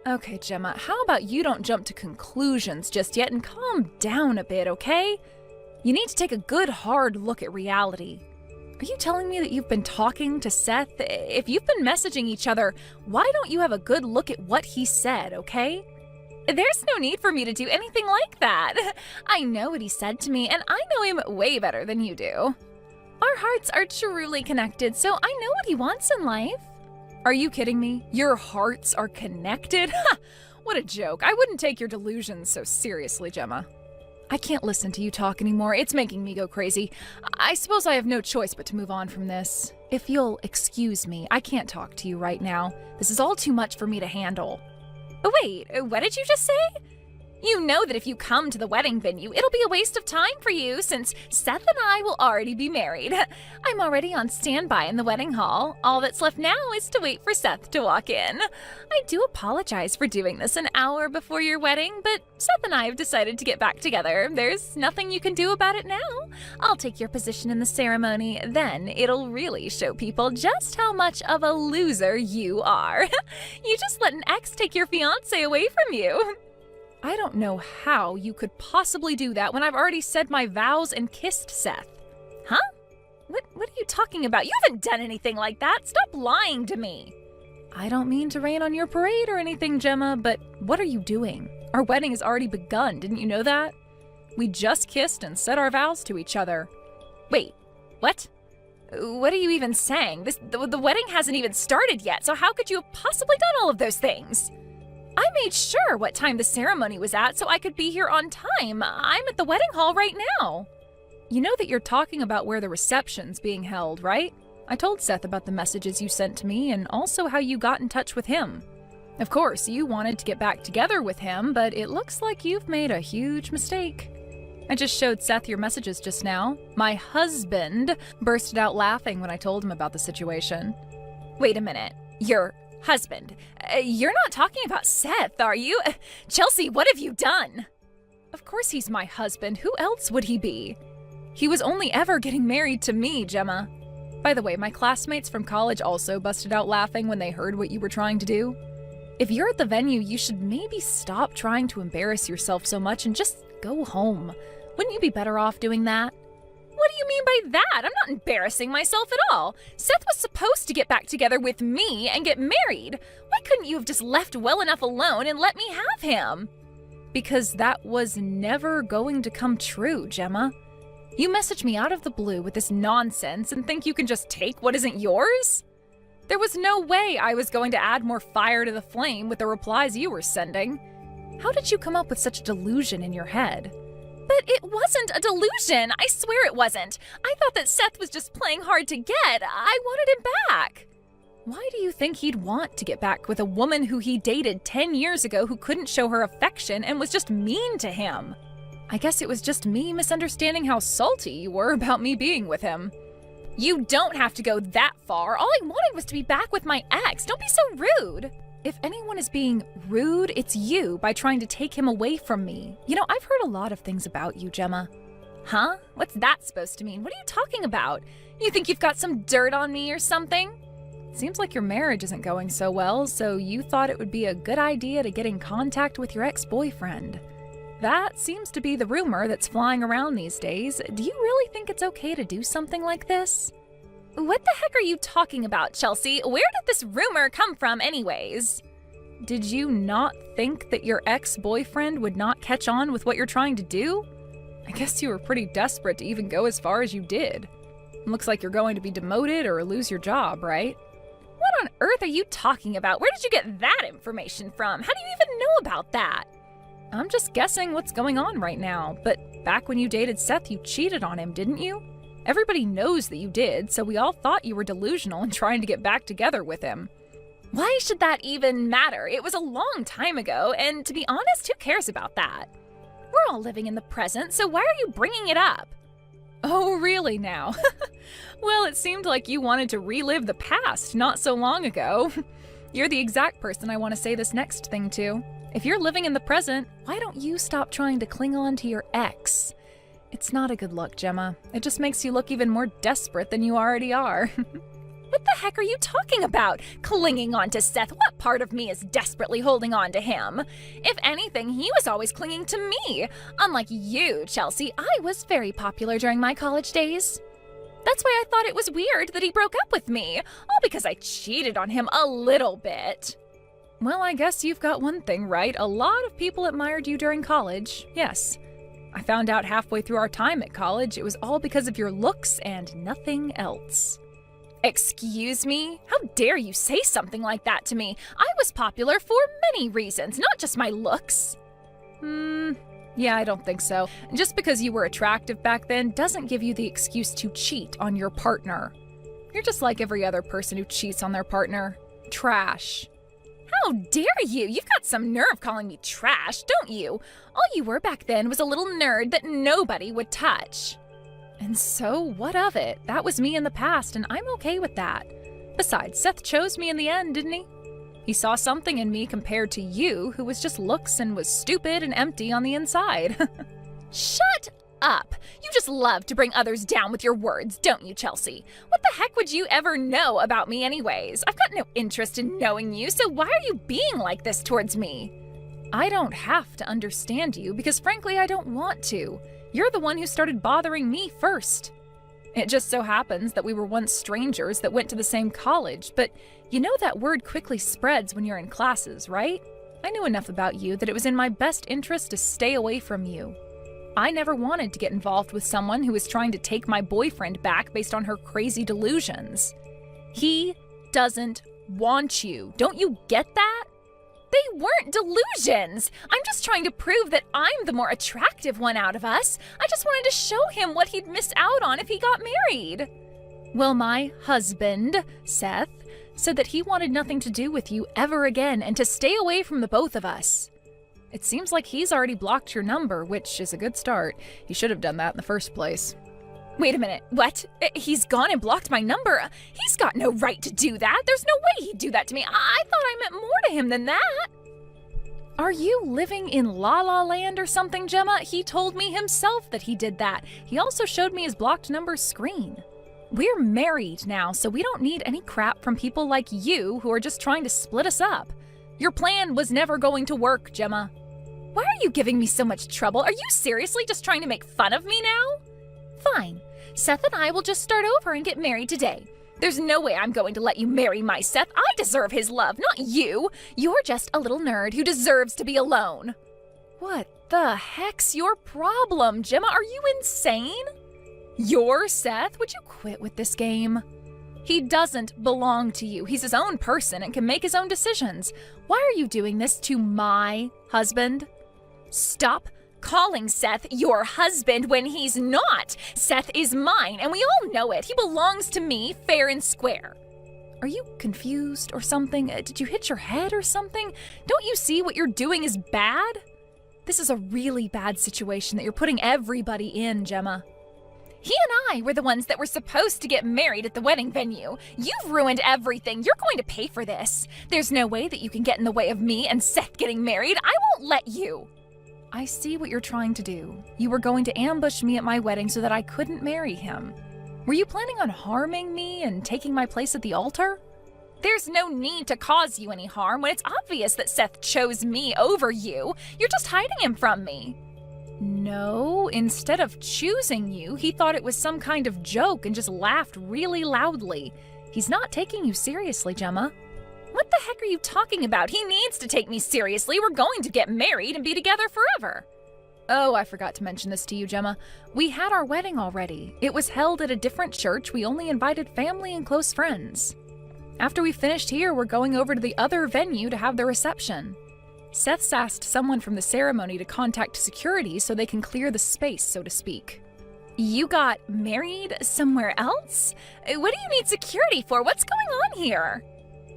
Okay, Gemma, how about you don't jump to conclusions just yet and calm down a bit, okay? You need to take a good hard look at reality. Are you telling me that you've been talking to Seth? If you've been messaging each other, why don't you have a good look at what he said, okay? There's no need for me to do anything like that. I know what he said to me, and I know him way better than you do. Our hearts are truly connected, so I know what he wants in life. Are you kidding me? Your hearts are connected? Ha! What a joke. I wouldn't take your delusions so seriously, Gemma. I can't listen to you talk anymore. It's making me go crazy. I suppose I have no choice but to move on from this. If you'll excuse me, I can't talk to you right now. This is all too much for me to handle. Wait, what did you just say? You know that if you come to the wedding venue, it'll be a waste of time for you since Seth and I will already be married. I'm already on standby in the wedding hall. All that's left now is to wait for Seth to walk in. I do apologize for doing this an hour before your wedding, but Seth and I have decided to get back together. There's nothing you can do about it now. I'll take your position in the ceremony, then it'll really show people just how much of a loser you are. You just let an ex take your fiancé away from you. I don't know how you could possibly do that when I've already said my vows and kissed Seth. Huh? What are you talking about? You haven't done anything like that. Stop lying to me. I don't mean to rain on your parade or anything, Gemma, but what are you doing? Our wedding has already begun, didn't you know that? We just kissed and said our vows to each other. Wait, what? What are you even saying? The wedding hasn't even started yet, so how could you have possibly done all of those things? I made sure what time the ceremony was at so I could be here on time. I'm at the wedding hall right now. You know that you're talking about where the reception's being held, right? I told Seth about the messages you sent to me and also how you got in touch with him. Of course, you wanted to get back together with him, but it looks like you've made a huge mistake. I just showed Seth your messages just now. My husband bursted out laughing when I told him about the situation. Wait a minute. Your husband? You're not talking about Seth, are you? Chelsea, what have you done? Of course he's my husband. Who else would he be? He was only ever getting married to me, Gemma. By the way, my classmates from college also busted out laughing when they heard what you were trying to do. If you're at the venue, you should maybe stop trying to embarrass yourself so much and just go home. Wouldn't you be better off doing that? What do you mean by that? I'm not embarrassing myself at all. Seth was supposed to get back together with me and get married. Why couldn't you have just left well enough alone and let me have him? Because that was never going to come true, Gemma. You message me out of the blue with this nonsense and think you can just take what isn't yours? There was no way I was going to add more fire to the flame with the replies you were sending. How did you come up with such delusion in your head? But it wasn't a delusion. I swear it wasn't. I thought that Seth was just playing hard to get. I wanted him back. Why do you think he'd want to get back with a woman who he dated 10 years ago who couldn't show her affection and was just mean to him? I guess it was just me misunderstanding how salty you were about me being with him. You don't have to go that far. All I wanted was to be back with my ex. Don't be so rude. If anyone is being rude, it's you by trying to take him away from me. You know, I've heard a lot of things about you, Gemma. Huh? What's that supposed to mean? What are you talking about? You think you've got some dirt on me or something? Seems like your marriage isn't going so well, so you thought it would be a good idea to get in contact with your ex-boyfriend. That seems to be the rumor that's flying around these days. Do you really think it's okay to do something like this? What the heck are you talking about, Chelsea? Where did this rumor come from anyways? Did you not think that your ex-boyfriend would not catch on with what you're trying to do? I guess you were pretty desperate to even go as far as you did. Looks like you're going to be demoted or lose your job, right? What on earth are you talking about? Where did you get that information from? How do you even know about that? I'm just guessing what's going on right now, but back when you dated Seth, you cheated on him, didn't you? Everybody knows that you did, so we all thought you were delusional and trying to get back together with him. Why should that even matter? It was a long time ago, and to be honest, who cares about that? We're all living in the present, so why are you bringing it up? Oh, really now? Well, it seemed like you wanted to relive the past not so long ago. You're the exact person I want to say this next thing to. If you're living in the present, why don't you stop trying to cling on to your ex? It's not a good look, Gemma. It just makes you look even more desperate than you already are. What the heck are you talking about? Clinging on to Seth? What part of me is desperately holding on to him? If anything, he was always clinging to me. Unlike you, Chelsea, I was very popular during my college days. That's why I thought it was weird that he broke up with me, all because I cheated on him a little bit. Well, I guess you've got one thing right. A lot of people admired you during college, yes. I found out halfway through our time at college it was all because of your looks and nothing else. Excuse me? How dare you say something like that to me? I was popular for many reasons, not just my looks. Yeah, I don't think so. Just because you were attractive back then doesn't give you the excuse to cheat on your partner. You're just like every other person who cheats on their partner. Trash. How dare you? You've got some nerve calling me trash, don't you? All you were back then was a little nerd that nobody would touch. And so, what of it? That was me in the past, and I'm okay with that. Besides, Seth chose me in the end, didn't he? He saw something in me compared to you, who was just looks and was stupid and empty on the inside. Shut up! You just love to bring others down with your words, don't you, Chelsea? What the heck would you ever know about me anyways? I've got no interest in knowing you, so why are you being like this towards me? I don't have to understand you because frankly I don't want to. You're the one who started bothering me first. It just so happens that we were once strangers that went to the same college, but you know that word quickly spreads when you're in classes, right? I knew enough about you that it was in my best interest to stay away from you. I never wanted to get involved with someone who was trying to take my boyfriend back based on her crazy delusions. He doesn't want you. Don't you get that? They weren't delusions. I'm just trying to prove that I'm the more attractive one out of us. I just wanted to show him what he'd miss out on if he got married. Well, my husband, Seth, said that he wanted nothing to do with you ever again and to stay away from the both of us. It seems like he's already blocked your number, which is a good start. He should have done that in the first place. Wait a minute, what? He's gone and blocked my number? He's got no right to do that. There's no way he'd do that to me. I thought I meant more to him than that. Are you living in La La Land or something, Gemma? He told me himself that he did that. He also showed me his blocked number screen. We're married now, so we don't need any crap from people like you who are just trying to split us up. Your plan was never going to work, Gemma. Why are you giving me so much trouble? Are you seriously just trying to make fun of me now? Fine. Seth and I will just start over and get married today. There's no way I'm going to let you marry my Seth. I deserve his love, not you. You're just a little nerd who deserves to be alone. What the heck's your problem, Gemma? Are you insane? You're Seth? Would you quit with this game? He doesn't belong to you. He's his own person and can make his own decisions. Why are you doing this to my husband? Stop calling Seth your husband when he's not. Seth is mine, and we all know it. He belongs to me fair and square. Are you confused or something? Did you hit your head or something? Don't you see what you're doing is bad? This is a really bad situation that you're putting everybody in, Gemma. He and I were the ones that were supposed to get married at the wedding venue. You've ruined everything. You're going to pay for this. There's no way that you can get in the way of me and Seth getting married. I won't let you. I see what you're trying to do. You were going to ambush me at my wedding so that I couldn't marry him. Were you planning on harming me and taking my place at the altar? There's no need to cause you any harm when it's obvious that Seth chose me over you. You're just hiding him from me. No, instead of choosing you, he thought it was some kind of joke and just laughed really loudly. He's not taking you seriously, Gemma. What the heck are you talking about? He needs to take me seriously. We're going to get married and be together forever. Oh, I forgot to mention this to you, Gemma. We had our wedding already. It was held at a different church. We only invited family and close friends. After we finished here, we're going over to the other venue to have the reception. Seth's asked someone from the ceremony to contact security so they can clear the space, so to speak. You got married somewhere else? What do you need security for? What's going on here?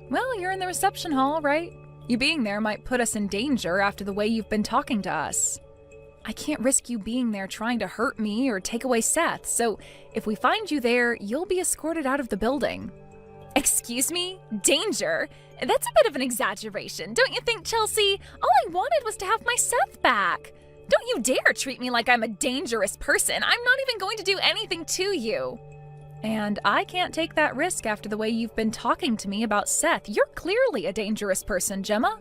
Well, you're in the reception hall, right? You being there might put us in danger after the way you've been talking to us. I can't risk you being there trying to hurt me or take away Seth, so if we find you there, you'll be escorted out of the building. Excuse me? Danger? That's a bit of an exaggeration, don't you think, Chelsea? All I wanted was to have my Seth back. Don't you dare treat me like I'm a dangerous person. I'm not even going to do anything to you. And I can't take that risk after the way you've been talking to me about Seth. You're clearly a dangerous person, Gemma.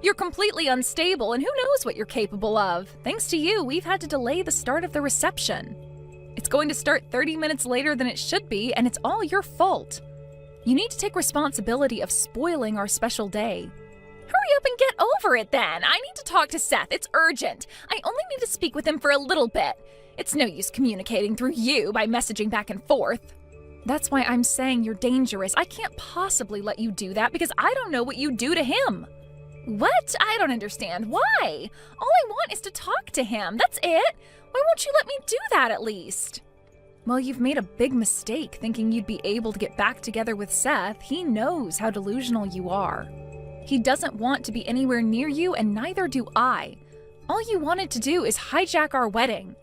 You're completely unstable, and who knows what you're capable of. Thanks to you, we've had to delay the start of the reception. It's going to start 30 minutes later than it should be, and it's all your fault. You need to take responsibility of spoiling our special day. Hurry up and get over it then. I need to talk to Seth. It's urgent. I only need to speak with him for a little bit. It's no use communicating through you by messaging back and forth. That's why I'm saying you're dangerous. I can't possibly let you do that because I don't know what you do to him. What? I don't understand. Why? All I want is to talk to him. That's it. Why won't you let me do that at least? Well, you've made a big mistake thinking you'd be able to get back together with Seth. He knows how delusional you are. He doesn't want to be anywhere near you, and neither do I. All you wanted to do is hijack our wedding.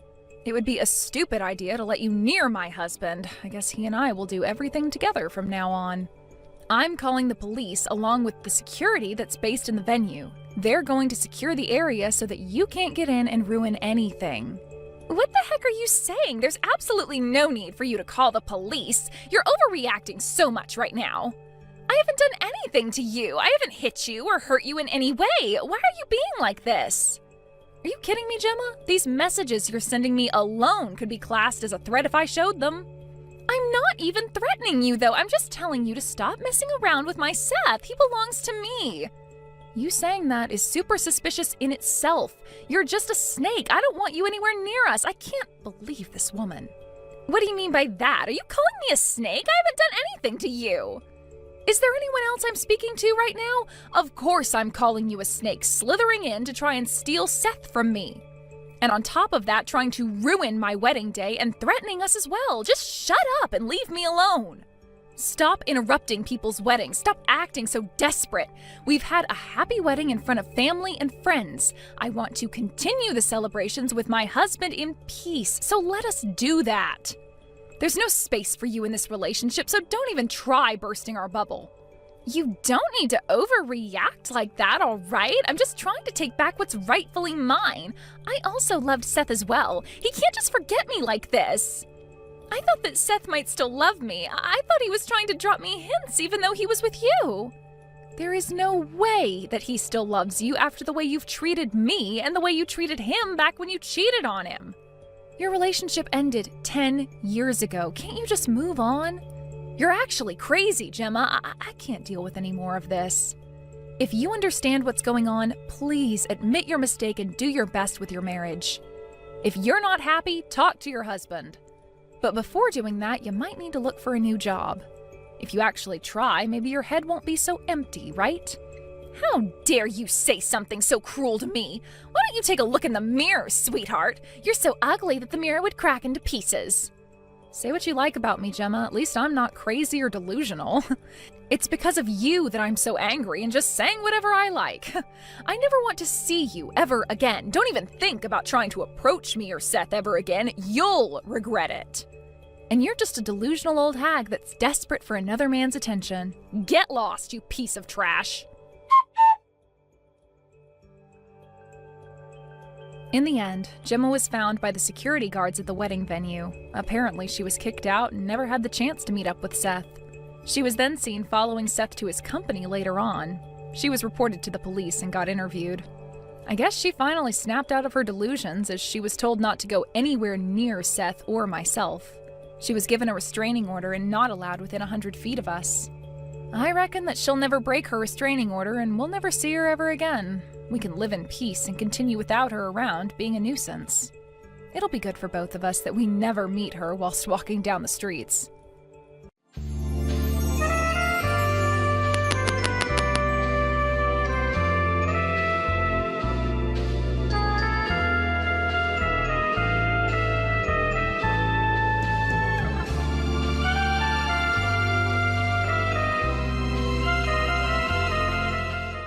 It would be a stupid idea to let you near my husband. I guess he and I will do everything together from now on. I'm calling the police along with the security that's based in the venue. They're going to secure the area so that you can't get in and ruin anything. What the heck are you saying? There's absolutely no need for you to call the police. You're overreacting so much right now. I haven't done anything to you. I haven't hit you or hurt you in any way. Why are you being like this? Are you kidding me, Gemma? These messages you're sending me alone could be classed as a threat if I showed them. I'm not even threatening you, though. I'm just telling you to stop messing around with my Seth. He belongs to me. You saying that is super suspicious in itself. You're just a snake. I don't want you anywhere near us. I can't believe this woman. What do you mean by that? Are you calling me a snake? I haven't done anything to you. Is there anyone else I'm speaking to right now? Of course I'm calling you a snake, slithering in to try and steal Seth from me. And on top of that, trying to ruin my wedding day and threatening us as well. Just shut up and leave me alone. Stop interrupting people's weddings. Stop acting so desperate. We've had a happy wedding in front of family and friends. I want to continue the celebrations with my husband in peace, so let us do that. There's no space for you in this relationship, so don't even try bursting our bubble. You don't need to overreact like that, all right? I'm just trying to take back what's rightfully mine. I also loved Seth as well. He can't just forget me like this. I thought that Seth might still love me. I thought he was trying to drop me hints even though he was with you. There is no way that he still loves you after the way you've treated me and the way you treated him back when you cheated on him. Your relationship ended 10 years ago. Can't you just move on? You're actually crazy, Gemma. I can't deal with any more of this. If you understand what's going on, please admit your mistake and do your best with your marriage. If you're not happy, talk to your husband. But before doing that, you might need to look for a new job. If you actually try, maybe your head won't be so empty, right? How dare you say something so cruel to me? Why don't you take a look in the mirror, sweetheart? You're so ugly that the mirror would crack into pieces. Say what you like about me, Gemma. At least I'm not crazy or delusional. It's because of you that I'm so angry and just saying whatever I like. I never want to see you ever again. Don't even think about trying to approach me or Seth ever again. You'll regret it. And you're just a delusional old hag that's desperate for another man's attention. Get lost, you piece of trash. In the end, Gemma was found by the security guards at the wedding venue. Apparently, she was kicked out and never had the chance to meet up with Seth. She was then seen following Seth to his company later on. She was reported to the police and got interviewed. I guess she finally snapped out of her delusions as she was told not to go anywhere near Seth or myself. She was given a restraining order and not allowed within 100 feet of us. I reckon that she'll never break her restraining order and we'll never see her ever again. We can live in peace and continue without her around being a nuisance. It'll be good for both of us that we never meet her whilst walking down the streets.